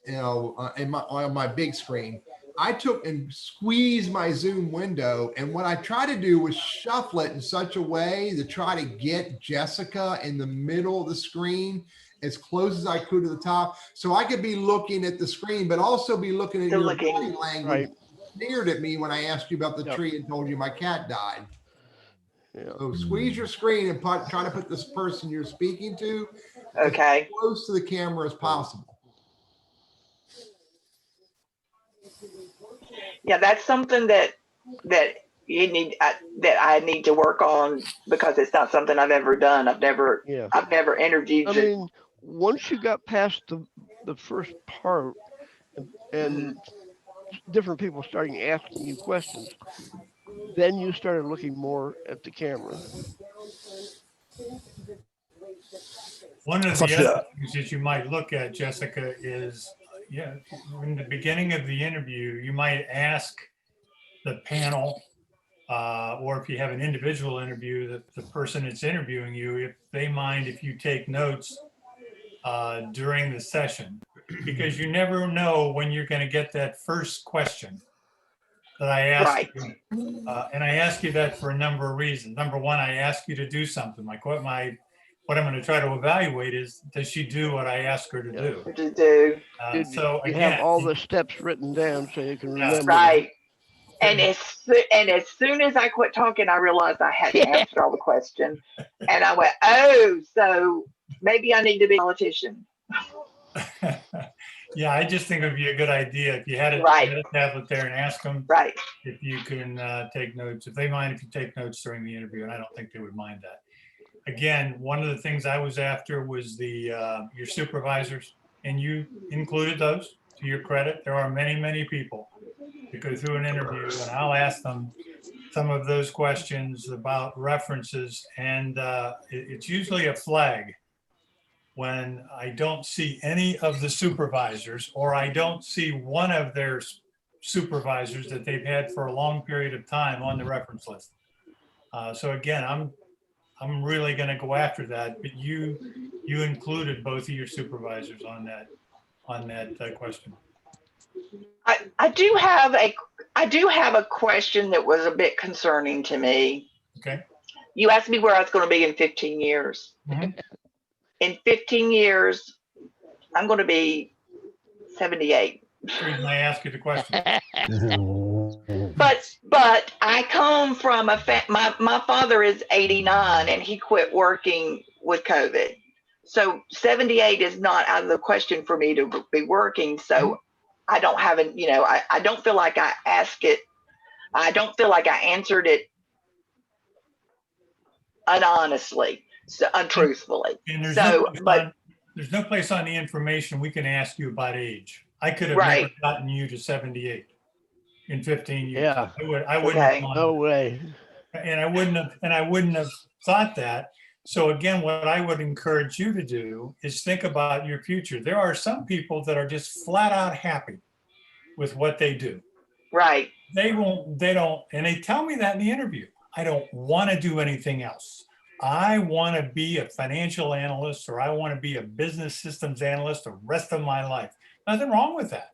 S6: my big screen. I took and squeezed my Zoom window. And what I tried to do was shuffle it in such a way to try to get Jessica in the middle of the screen as close as I could to the top. So I could be looking at the screen, but also be looking at your body language.
S3: Right.
S6: Sneered at me when I asked you about the
S3: Yep.
S6: tree and told you my cat died.
S3: Yeah.
S6: So squeeze your screen and try to put this person you're speaking to
S5: Okay.
S6: as close to the camera as possible.
S5: Yeah, that's something that you need that I need to work on because it's not something I've ever done. I've never interviewed.
S3: I mean, once you got past the first part and different people starting asking you questions, then you started looking more at the camera.
S7: One of the other things that you might look at, Jessica, is in the beginning of the interview, you might ask the panel, or if you have an individual interview, the person that's interviewing you, if they mind if you take notes during the session, because you never know when you're going to get that first question that I asked you. And I ask you that for a number of reasons. Number one, I ask you to do something. Like what I'm going to try to evaluate is, does she do what I ask her to do? So
S3: you
S7: again,
S3: have all the steps written down so you can remember.
S5: Right. And as soon as I quit talking, I realized I hadn't answered all the questions. And I went, oh, so maybe I need to be a politician.
S7: Yeah, I just think it would be a good idea if you had a tablet there and ask them if you can take notes. If they mind if you take notes during the interview, and I don't think they would mind that. Again, one of the things I was after was your supervisors, and you included those. To your credit, there are many, many people that go through an interview, and I'll ask them some of those questions about references, and it's usually a flag when I don't see any of the supervisors, or I don't see one of their supervisors that they've had for a long period of time on the reference list. So again, I'm really going to go after that, but you included both of your supervisors on that question.
S5: I do have a question that was a bit concerning to me.
S7: Okay.
S5: You asked me where I was going to be in 15 years.
S7: Mm-hmm.
S5: In 15 years, I'm going to be 78.
S7: The reason I ask you the question.
S5: But I come from my father is 89 and he quit working with COVID. So 78 is not out of the question for me to be working. So I don't have I don't feel like I ask it I don't feel like I answered it unhonestly, so untruthfully.
S7: And
S5: So, but
S7: there's no place on the information we can ask you about age. I could have never
S5: right,
S7: gotten you to 78 in 15 years.
S3: Yeah.
S7: I wouldn't
S5: Okay.
S7: have gone
S3: No way.
S7: and I wouldn't have thought that. So again, what I would encourage you to do is think about your future. There are some people that are just flat out happy with what they do.
S5: right,
S7: They don't, and they tell me that in the interview. I don't want to do anything else. I want to be a financial analyst, or I want to be a business systems analyst the rest of my life. Nothing wrong with that.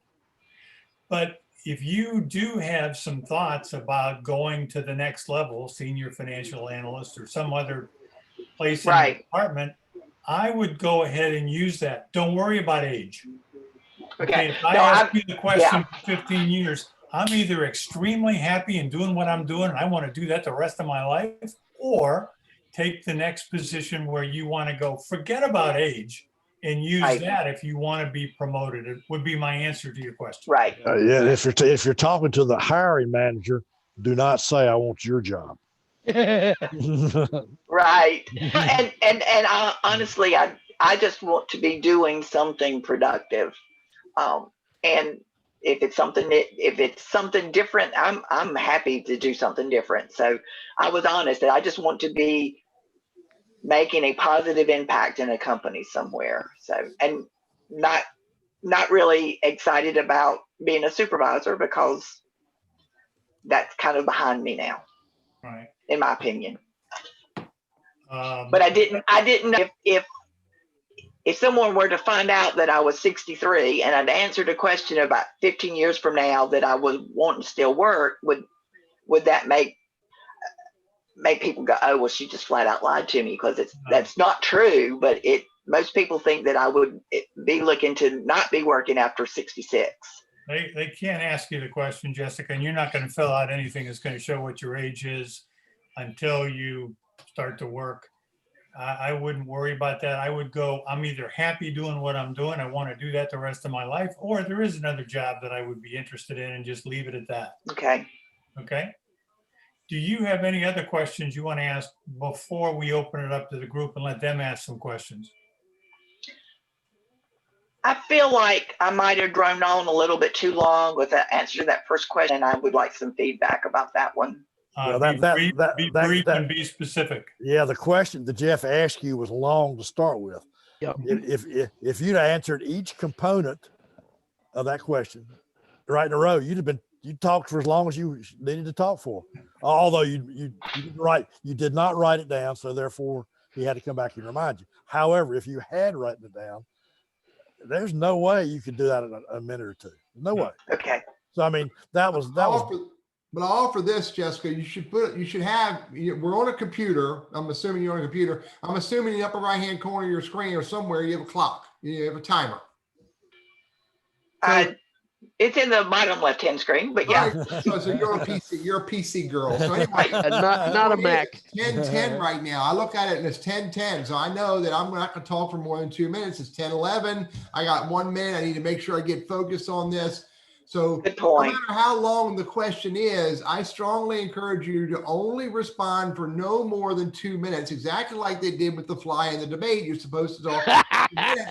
S7: But if you do have some thoughts about going to the next level, senior financial analyst or some other place in the
S5: right.
S7: department, I would go ahead and use that. Don't worry about age.
S5: Okay.
S7: If I
S5: No,
S7: ask you the question for 15 years, I'm either extremely happy in doing what I'm doing, and I want to do that the rest of my life, or take the next position where you want to go. Forget about age and use
S5: Right.
S7: that if you want to be promoted. It would be my answer to your question.
S5: Right.
S1: Yeah, if you're talking to the hiring manager, do not say I want your job.
S5: Right. And I, honestly, I just want to be doing something productive. And if it's something different, I'm happy to do something different. So I was honest that I just want to be making a positive impact in a company somewhere. So, and not really excited about being a supervisor, because that's kind of behind me now,
S7: Right.
S5: in my opinion.
S7: Um,
S5: But I didn't know if someone were to find out that I was 63 and I'd answered a question about 15 years from now that I would want to still work, would that make people go, oh, well, she just flat out lied to me? Because that's not true. But most people think that I would be looking to not be working after 66.
S7: They can't ask you the question, Jessica, and you're not going to fill out anything that's going to show what your age is until you start to work. I wouldn't worry about that. I would go, I'm either happy doing what I'm doing, I want to do that the rest of my life, or there is another job that I would be interested in, and just leave it at that.
S5: Okay.
S7: Okay. Do you have any other questions you want to ask before we open it up to the group and let them ask some questions?
S5: I feel like I might have droned on a little bit too long with the answer to that first question. I would like some feedback about that one.
S1: Well,
S7: Be brief and be specific.
S1: Yeah, the question that Jeff asked you was long to start with.
S3: Yep.
S1: If you'd answered each component of that question right in a row, you talked for as long as you needed to talk for. Although you did not write it down, so therefore he had to come back and remind you. However, if you had written it down, there's no way you could do that in a minute or two. No way.
S5: Okay.
S1: So I mean, that was.
S6: But I'll offer this, Jessica. We're on a computer. I'm assuming you're on a computer. I'm assuming in the upper right-hand corner of your screen or somewhere you have a clock. You have a timer.
S5: It's in the bottom left-hand screen, but yeah.
S6: Right. So you're a PC. You're a PC girl. So anyway,
S3: not a Mac.
S6: 10:10 right now. I look at it and it's 10:10. So I know that I'm not going to talk for more than 2 minutes. It's 10:11. I got 1 minute. I need to make sure I get focused on this. So
S5: Good point.
S6: no matter how long the question is, I strongly encourage you to only respond for no more than 2 minutes, exactly like they did with the fly in the debate. You're supposed to talk 2 minutes.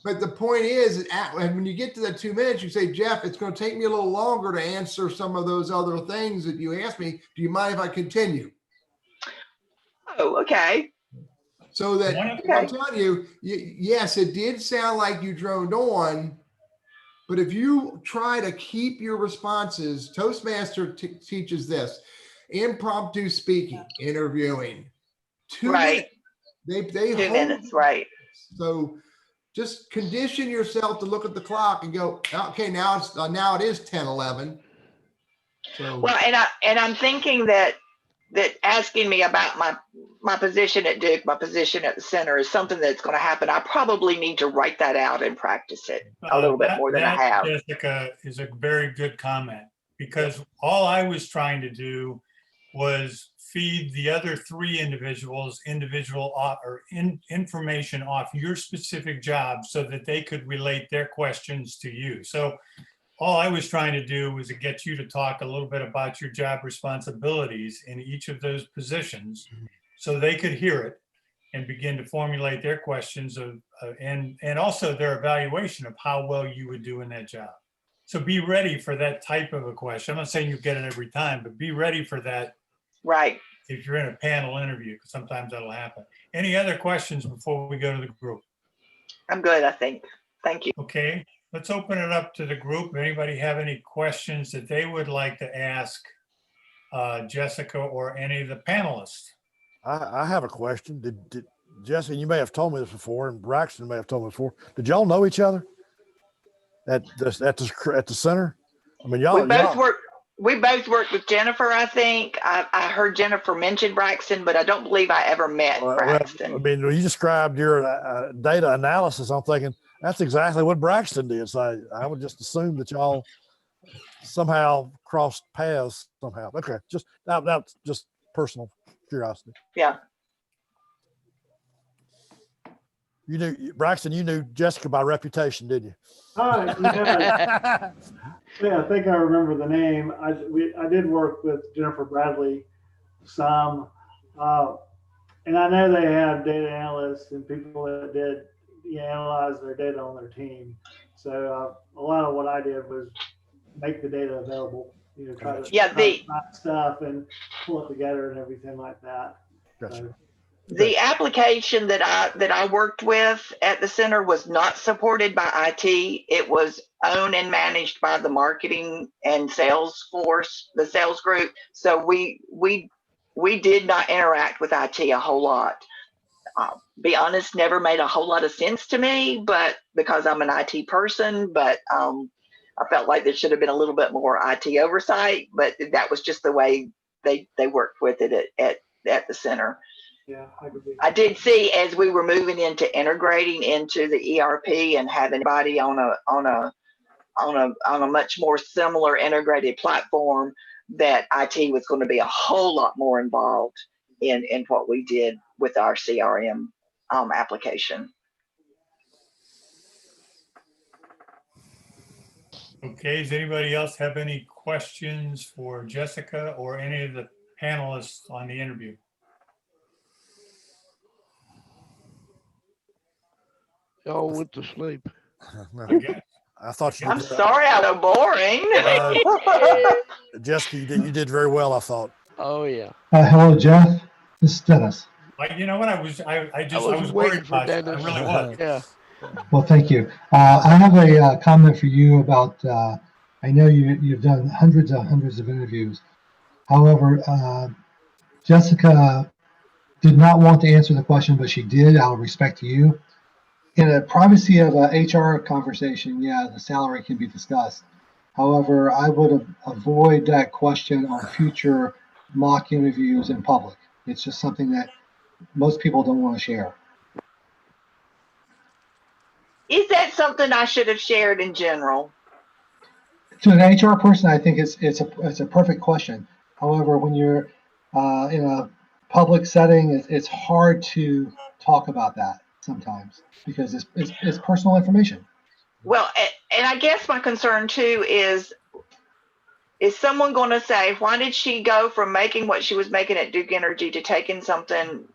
S6: But the point is, when you get to the 2 minutes, you say, Jeff, it's going to take me a little longer to answer some of those other things that you asked me. Do you mind if I continue?
S5: Oh, okay.
S6: So that
S5: Okay.
S6: I'm telling you, yes, it did sound like you droned on. But if you try to keep your responses, Toastmaster teaches this: impromptu speaking, interviewing, 2
S5: Right.
S6: minutes. They
S5: 2
S6: hold
S5: minutes, right.
S6: So just condition yourself to look at the clock and go, okay, now it is 10:11. So
S5: Well, and I'm thinking that asking me about my position at Duke, my position at the center, is something that's going to happen. I probably need to write that out and practice it a little bit more than I have.
S7: Jessica, is a very good comment, because all I was trying to do was feed the other three individuals information off your specific job so that they could relate their questions to you. So all I was trying to do was to get you to talk a little bit about your job responsibilities in each of those positions so they could hear it and begin to formulate their questions and also their evaluation of how well you would do in that job. So be ready for that type of a question. I'm not saying you get it every time, but be ready for that
S5: Right.
S7: if you're in a panel interview, because sometimes that'll happen. Any other questions before we go to the group?
S5: I'm good, I think. Thank you.
S7: Okay, let's open it up to the group. Anybody have any questions that they would like to ask Jessica or any of the panelists?
S1: I have a question. Did Jesse, you may have told me this before, and Braxton may have told me before. Did y'all know each other at the center? I mean,
S5: We both worked with Jennifer, I think. I heard Jennifer mention Braxton, but I don't believe I ever met Braxton.
S1: I mean, when you described your data analysis, I'm thinking that's exactly what Braxton did. So I would just assume that y'all somehow crossed paths somehow. Okay, that's just personal curiosity.
S5: Yeah.
S1: You knew Braxton. You knew Jessica by reputation, didn't you?
S9: Yeah, I think I remember the name. I did work with Jennifer Bradley some, and I know they have data analysts and people that did analyze their data on their team. So a lot of what I did was make the data available. Try to find stuff and pull it together and everything like that.
S1: Gotcha.
S9: So,
S5: The application that I worked with at the center was not supported by IT. It was owned and managed by the marketing and sales force, the sales group. So we did not interact with IT a whole lot. Be honest, never made a whole lot of sense to me, but because I'm an IT person, but I felt like there should have been a little bit more IT oversight, but that was just the way they worked with it at the center.
S9: yeah,
S5: I did see as we were moving into integrating into the ERP and having everybody on a much more similar integrated platform, that IT was going to be a whole lot more involved in what we did with our CRM application.
S7: Okay, does anybody else have any questions for Jessica or any of the panelists on the interview?
S3: Y'all went to sleep.
S7: Okay.
S1: I thought you.
S5: I'm sorry, I was boring.
S1: Jessica, you did very well. I thought.
S3: Oh yeah.
S10: Hello, Jeff. This is Dennis.
S7: You know what? I was worried about you. I
S3: Dennis.
S7: really was.
S3: Yeah.
S10: Well, thank you. I have a comment for you about. I know you've done hundreds of interviews. However, Jessica did not want to answer the question, but she did out of respect to you. In the privacy of a HR conversation, yeah, the salary can be discussed. However, I would avoid that question on future mock interviews in public. It's just something that most people don't want to share.
S5: Is that something I should have shared in general?
S10: To an HR person, I think it's a perfect question. However, when you're in a public setting, it's hard to talk about that sometimes because it's personal information.
S5: Well, and I guess my concern too is someone going to say, why did she go from making what she was making at Duke Energy to taking something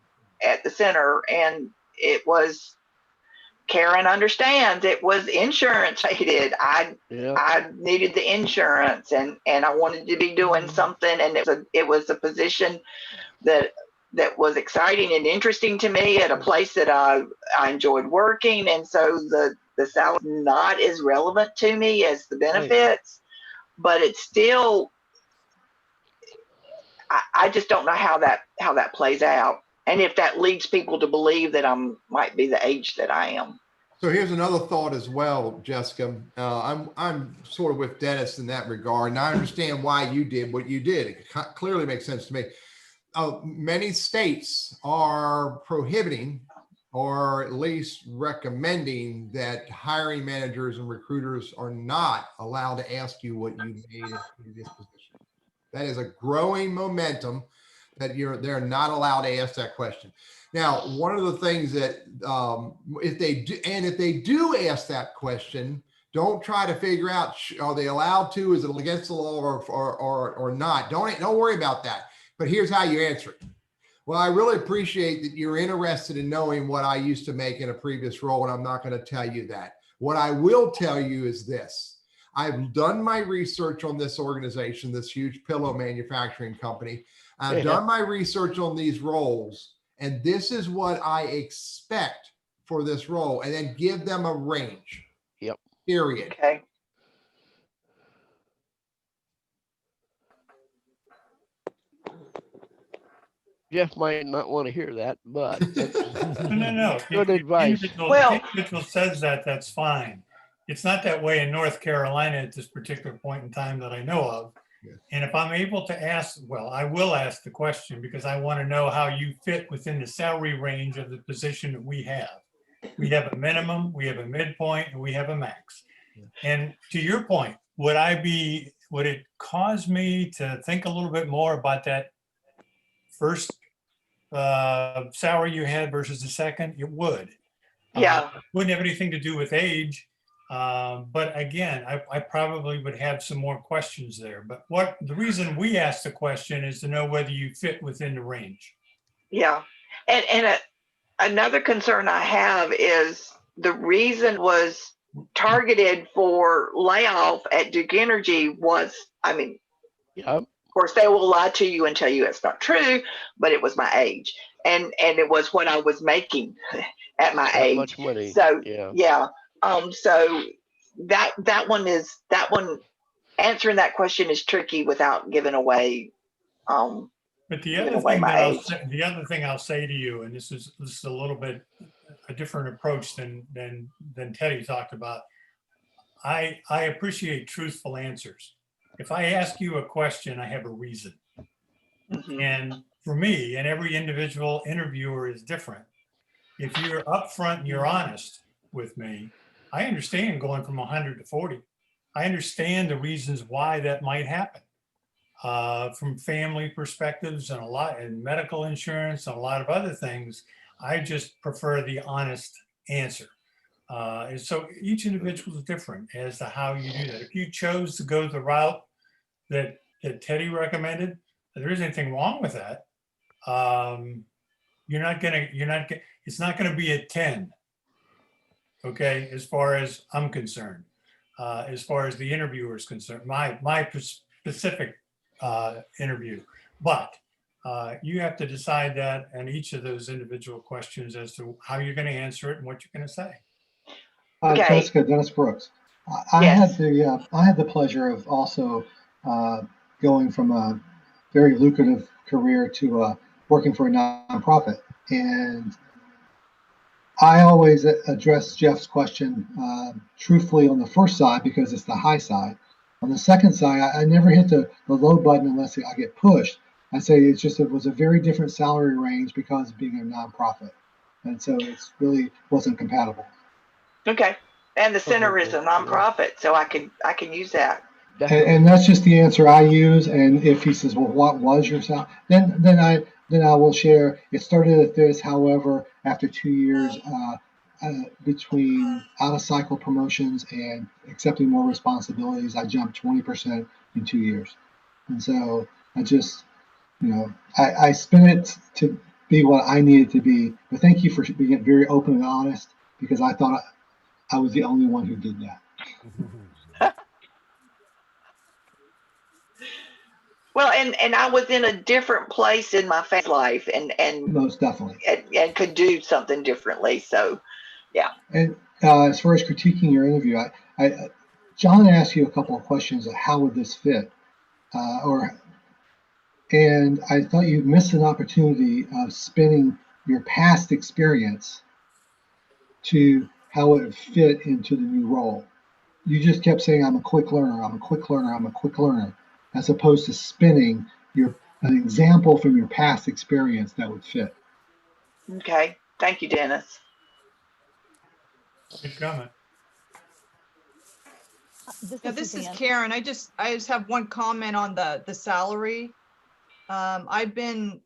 S5: at the center? And it was, Karen understands, it was insurance rated. I needed the insurance and I wanted to be doing something, and it was a position that was exciting and interesting to me at a place that I enjoyed working. And so the salary is not as relevant to me as the benefits, but it's still, I just don't know how that plays out. And if that leads people to believe that might be the age that I am.
S6: So here's another thought as well, Jessica. I'm sort of with Dennis in that regard, and I understand why you did what you did. It clearly makes sense to me. Many states are prohibiting, or at least recommending, that hiring managers and recruiters are not allowed to ask you what you made in this position. That is a growing momentum that they're not allowed to ask that question. Now, one of the things that if they do ask that question, Don't try to figure out, are they allowed to, is it against the law or not? Don't worry about that. But here's how you answer it. Well, I really appreciate that you're interested in knowing what I used to make in a previous role, and I'm not going to tell you that. What I will tell you is this. I've done my research on this organization, this huge pillow manufacturing company. I've done my research on these roles, and this is what I expect for this role, and then give them a range.
S3: Yep.
S6: Period.
S5: Okay.
S3: Jeff might not want to hear that, but
S7: No.
S3: good
S7: If
S3: advice.
S5: Well-
S7: individual says that, that's fine. It's not that way in North Carolina at this particular point in time that I know of.
S6: Yeah.
S7: And if I'm able to ask, well, I will ask the question because I want to know how you fit within the salary range of the position that we have. We have a minimum, we have a midpoint, and we have a max. And to your point, would it cause me to think a little bit more about that first salary you had versus the second? It would.
S5: Yeah.
S7: Wouldn't have anything to do with age. But again, I probably would have some more questions there. But the reason we asked the question is to know whether you fit within the range.
S5: Yeah. And another concern I have is the reason was targeted for layoff at Duke Energy was, I mean,
S3: Yep.
S5: of course, they will lie to you and tell you it's not true, but it was my age. And it was what I was making at my
S3: That
S5: age.
S3: much money.
S5: So
S3: Yeah.
S5: so that one answering that question is tricky without giving away
S7: But the
S5: giving
S7: other
S5: away
S7: thing
S5: my
S7: that
S5: age.
S7: I'll say to you, and this is a little bit a different approach than Teddy talked about. I appreciate truthful answers. If I ask you a question, I have a reason.
S5: Mhm.
S7: And for me, and every individual interviewer is different. If you're upfront and you're honest with me, I understand going from 100 to 40. I understand the reasons why that might happen. From family perspectives and medical insurance and a lot of other things, I just prefer the honest answer. And so each individual is different as to how you do that. If you chose to go the route that Teddy recommended, there isn't anything wrong with that. It's not gonna be a 10. Okay, as far as I'm concerned, as far as the interviewer is concerned, my specific interview. But you have to decide that in each of those individual questions as to how you're going to answer it and what you're going to say.
S5: Okay.
S10: Jessica, Dennis Brooks. I
S5: Yes.
S10: had the pleasure of also going from a very lucrative career to working for a nonprofit, and I always address Jeff's question truthfully on the first side because it's the high side. On the second side, I never hit the low button unless I get pushed. I say it was a very different salary range because of being a nonprofit, and so it's really wasn't compatible.
S5: Okay. And the center is a nonprofit, so I can use that.
S10: And that's just the answer I use. And if he says, "Well, what was your salary?" Then I will share. It started at this. However, after 2 years between out of cycle promotions and accepting more responsibilities, I jumped 20% in 2 years. And so I just, I spin it to be what I needed to be. But thank you for being very open and honest, because I thought I was the only one who did that.
S5: Well, and I was in a different place in my family life and
S10: Most definitely.
S5: and could do something differently. So, yeah.
S10: And as far as critiquing your interview, John asked you a couple of questions of how would this fit, and I thought you missed an opportunity of spinning your past experience to how it would fit into the new role. You just kept saying, "I'm a quick learner. I'm a quick learner. I'm a quick learner," as opposed to spinning an example from your past experience that would fit.
S5: Okay. Thank you, Dennis.
S7: Good comment.
S4: This is Karen. I just have one comment on the salary. I've been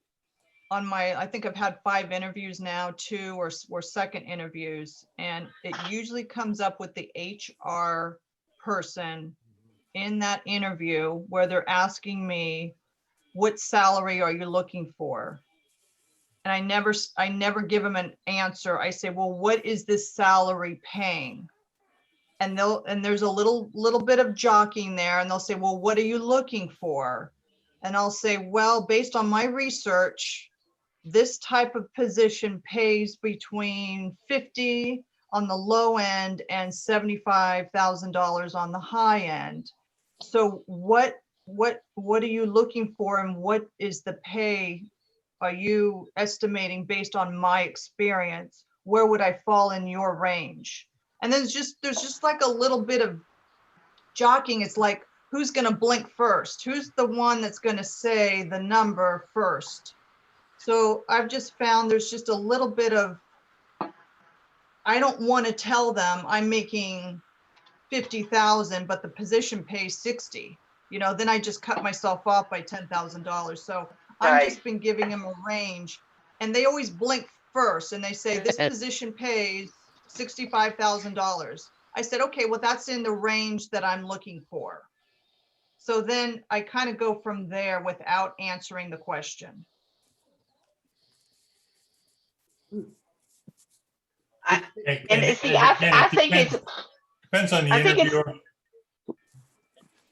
S4: on my, I think I've had 5 interviews now, 2 or second interviews, and it usually comes up with the HR person in that interview where they're asking me, what salary are you looking for? And I never give them an answer. I say, well, what is this salary paying? And there's a little bit of jockeying there, and they'll say, well, what are you looking for? And I'll say, well, based on my research, this type of position pays between 50 on the low end and $75,000 on the high end. So what are you looking for, and what is the pay are you estimating based on my experience? Where would I fall in your range? And then there's just like a little bit of jockeying. It's like, who's going to blink first? Who's the one that's going to say the number first? So I've just found there's just a little bit of, I don't want to tell them I'm making 50,000, but the position pays 60. You know, then I just cut myself off by $10,000. So I've just been giving them a range, and they always blink first, and they say this position pays $65,000. I said, okay, well, that's in the range that I'm looking for. So then I kind of go from there without answering the question.
S5: I think it's
S7: depends on the
S5: I think it's-
S7: interviewer.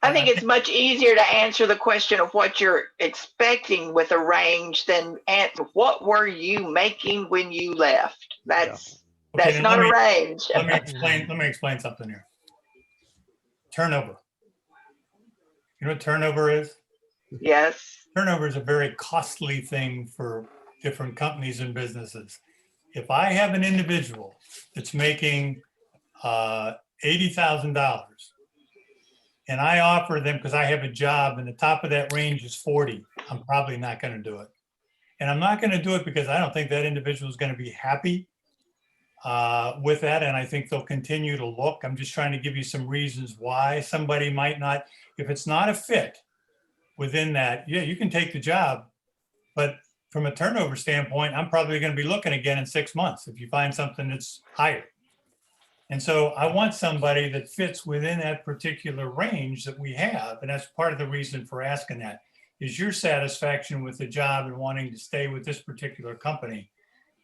S5: I think it's much easier to answer the question of what you're expecting with a range than answer what were you making when you left. That's
S7: Okay,
S5: not
S7: let
S5: a
S7: me-
S5: range.
S7: Let me explain something here. Turnover. You know what turnover is?
S5: Yes.
S7: Turnover is a very costly thing for different companies and businesses. If I have an individual that's making $80,000 and I offer them, because I have a job and the top of that range is 40, I'm probably not going to do it. And I'm not going to do it because I don't think that individual is going to be happy with that. And I think they'll continue to look. I'm just trying to give you some reasons why somebody might not, if it's not a fit within that, yeah, you can take the job. But from a turnover standpoint, I'm probably going to be looking again in 6 months if you find something that's higher. And so I want somebody that fits within that particular range that we have. And that's part of the reason for asking that, is your satisfaction with the job and wanting to stay with this particular company.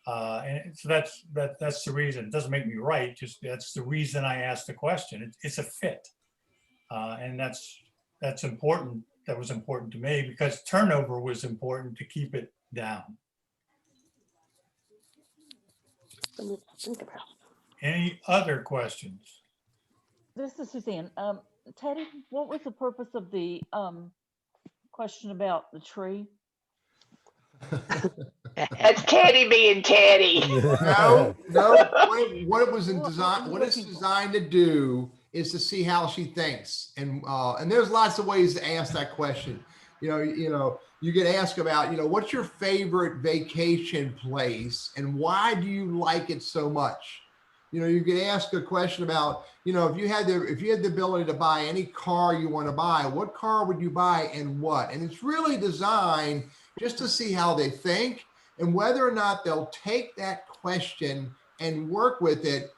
S7: And so that's the reason. It doesn't make me right, just that's the reason I asked the question. It's a fit. And that's important. That was important to me because turnover was important to keep it down.
S11: Think about it.
S7: Any other questions?
S11: This is Suzanne. Teddy, what was the purpose of the question about the tree?
S5: That's Teddy being Teddy.
S6: No. What it was in design, what it's designed to do is to see how she thinks, and there's lots of ways to ask that question. You know, you get asked about, what's your favorite vacation place, and why do you like it so much? You get asked a question about, if you had the ability to buy any car you want to buy, what car would you buy and what? And it's really designed just to see how they think and whether or not they'll take that question and work with it.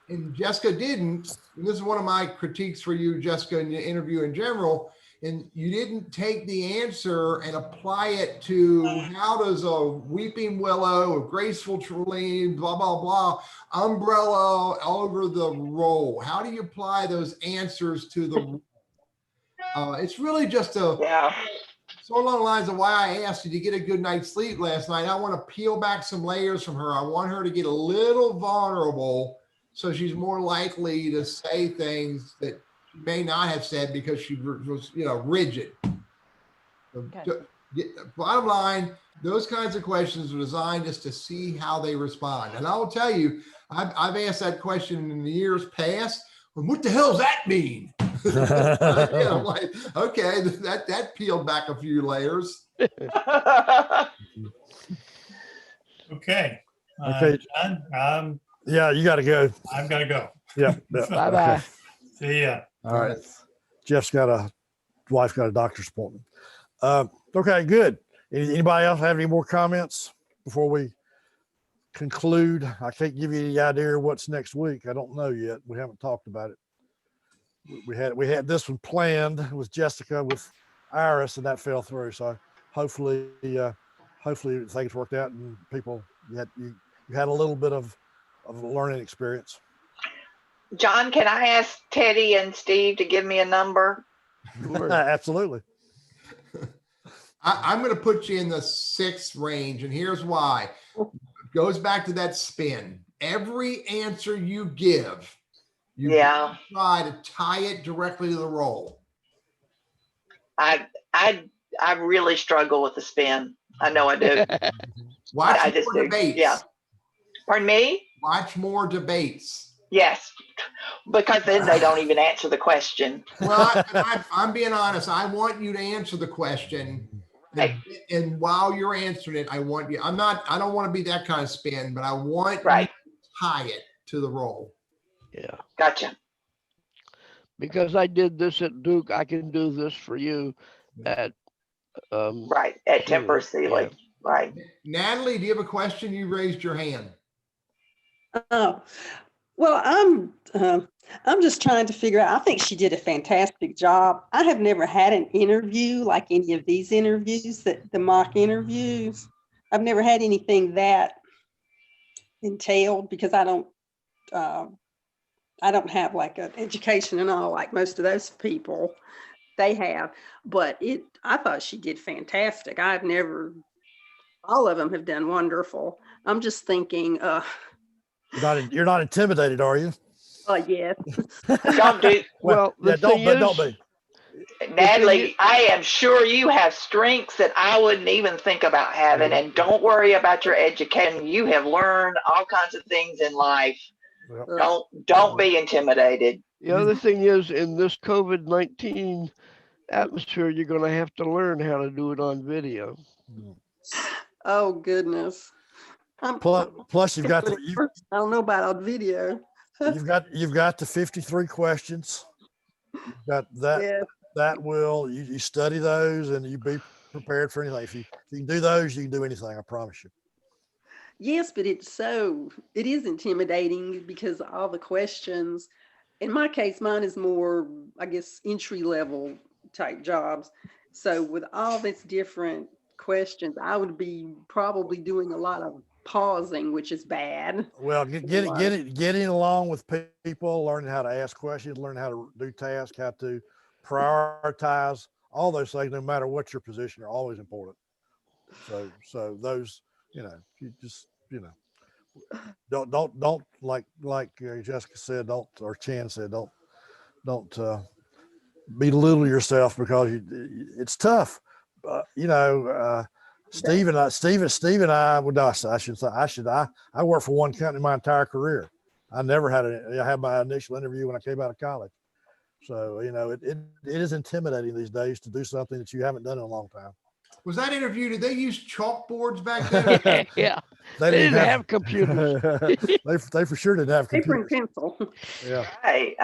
S6: And Jessica didn't, and this is one of my critiques for you, Jessica, in the interview in general, and you didn't take the answer and apply it to how does a weeping willow, a graceful tree, blah, blah, blah, umbrella over the role. How do you apply those answers to the it's really just so along the lines of why I asked, did you get a good night's sleep last night? I want to peel back some layers from her. I want her to get a little vulnerable so she's more likely to say things that she may not have said because she was, rigid.
S11: Okay.
S6: Bottom line, those kinds of questions are designed just to see how they respond. And I will tell you, I've asked that question in the years past. Well, what the hell does that mean? I'm like, okay, that peeled back a few layers.
S7: Okay.
S1: Okay.
S7: John,
S1: Yeah, you got to go.
S7: I've got to go.
S1: Yeah.
S3: Bye-bye.
S7: See ya.
S1: All right. Jeff's wife's got a doctor's appointment. Okay, good. Anybody else have any more comments before we conclude? I can't give you any idea what's next week. I don't know yet. We haven't talked about it. We had this one planned with Jessica with Iris, and that fell through. So hopefully things worked out and people you had a little bit of learning experience.
S5: John, can I ask Teddy and Steve to give me a number?
S1: Absolutely.
S6: I'm going to put you in the 6 range, and here's why. It goes back to that spin. Every answer you give, you try to tie it directly to the role.
S5: I really struggle with the spin. I know I do.
S6: Watch
S5: I just
S6: more
S5: do.
S6: debates.
S5: Yeah. Pardon me?
S6: Watch more debates.
S5: Yes, because then they don't even answer the question.
S6: Well, I'm being honest. I want you to answer the question.
S5: Right.
S6: And while you're answering it, I want you, I don't want to be that kind of spin, but I want you
S5: Right.
S6: to tie it to the role.
S3: Yeah.
S5: Gotcha.
S3: Because I did this at Duke, I can do this for you at
S5: Right. At Tempur-Pedic.
S3: Yeah.
S5: Right.
S6: Natalie, do you have a question? You raised your hand.
S12: Oh, well, I'm just trying to figure out. I think she did a fantastic job. I have never had an interview like any of these interviews, the mock interviews. I've never had anything that entailed because I don't have like an education and all like most of those people they have. But I thought she did fantastic. All of them have done wonderful. I'm just thinking,
S1: You're not intimidated, are you?
S12: yes.
S5: Don't do.
S3: Well, the thing
S1: don't
S3: is,
S1: be.
S5: Natalie, I am sure you have strengths that I wouldn't even think about having. And don't worry about your education. You have learned all kinds of things in life.
S1: Yep.
S5: Don't be intimidated.
S3: the other thing is, in this COVID-19 atmosphere, you're going to have to learn how to do it on video.
S12: Oh goodness.
S1: Plus you've got
S12: I don't know about on video.
S1: you've got the 53 questions. You've got that.
S12: Yeah.
S1: That will you study those and you be prepared for anything. If you can do those, you can do anything. I promise you.
S12: Yes, but it is intimidating because all the questions. In my case, mine is more, I guess, entry level type jobs. So with all these different questions, I would be probably doing a lot of pausing, which is bad.
S1: Well, getting along with people, learning how to ask questions, learning how to do tasks, how to prioritize, all those things, no matter what your position, are always important. So those, you don't like Jessica said, or Chan said, don't belittle yourself because it's tough. Steve and I would not. I worked for one company my entire career. I never had my initial interview when I came out of college. So, it is intimidating these days to do something that you haven't done in a long time.
S6: Was that interview? Did they use chalkboards back then?
S3: Yeah. They didn't have computers.
S1: they for sure didn't have
S12: Paper and
S1: computers.
S12: pencil.
S1: Yeah.
S5: Hey,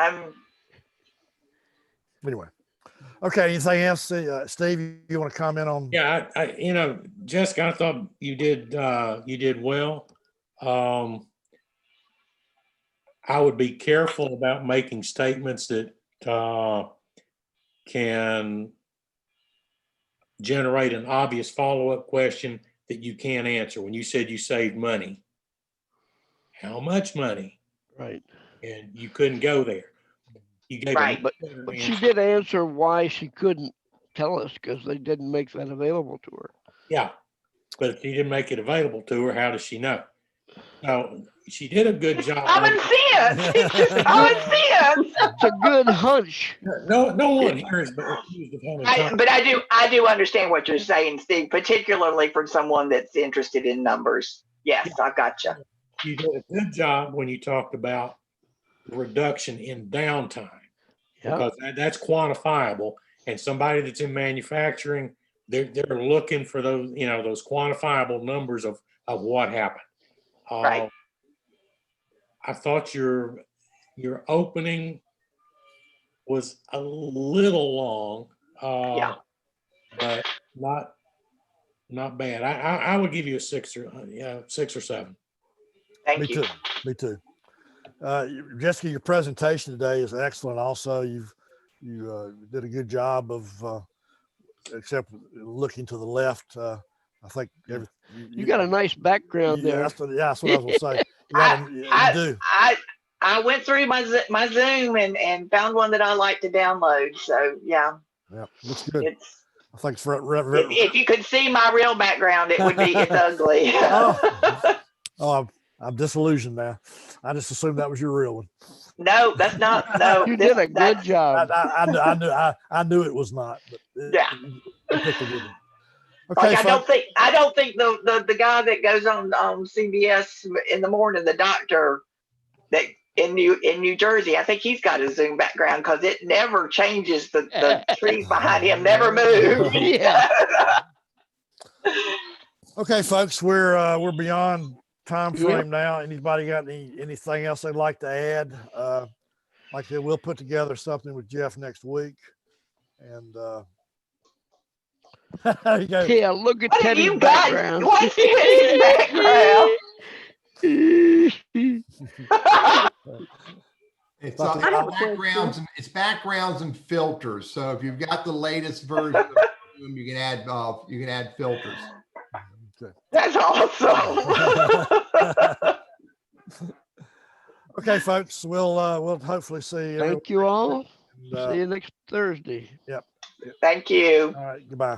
S1: Anyway. Okay. Anything else, Steve? You want to comment on?
S8: Yeah, I Jessica, I thought you did well. I would be careful about making statements that can generate an obvious follow-up question that you can't answer. When you said you saved money, how much money?
S3: Right.
S8: And you couldn't go there. You gave
S5: Right.
S3: But she did answer why she couldn't tell us because they didn't make that available to her.
S8: Yeah, but if she didn't make it available to her, how does she know? So she did a good job.
S5: common sense. It's just common sense.
S3: It's a good hunch.
S8: No one here is accused of having.
S5: But I do understand what you're saying, Steve, particularly from someone that's interested in numbers. Yes, I gotcha.
S8: You did a good job when you talked about reduction in downtime, because that's quantifiable. And somebody that's in manufacturing, they're looking for those, those quantifiable numbers of what happened.
S5: Right.
S8: I thought your opening was a little long,
S5: Yeah.
S8: but Not bad. I would give you a 6 or 7.
S5: Thank
S1: Me
S5: you.
S1: too. Me too. Jessica, your presentation today is excellent. Also, you did a good job of, except looking to the left. I think
S3: You got a nice background there.
S1: That's what I was going to say. You do.
S5: I went through my Zoom and found one that I like to download. So yeah,
S1: Looks good.
S5: it's
S1: I think it's
S5: if you could see my real background, it would be it's ugly.
S1: I'm disillusioned now. I just assumed that was your real one.
S5: No, that's not. No,
S3: You did a good job.
S1: I knew it was not. But
S5: Yeah.
S1: you picked a good one. Okay,
S5: Like I don't think the guy that goes on CBS in the morning, the doctor that in New Jersey, I think he's got a Zoom background because it never changes. The trees behind him never move.
S3: Yeah.
S1: Okay, folks, we're beyond time frame now. Anybody got anything else they'd like to add? Like I said, we'll put together something with Jeff next week. And there you go.
S3: Yeah, look at
S5: What have
S3: Teddy's
S5: you got?
S3: background.
S5: What's Teddy's background?
S6: It's
S1: I
S12: have a
S6: backgrounds and filters. So if you've got the latest version of Zoom, you can add filters.
S5: That's awesome.
S1: Okay, folks, we'll hopefully see you.
S3: Thank you all.
S1: And,
S3: See you next Thursday.
S1: Yep.
S5: Thank you.
S1: All right. Goodbye.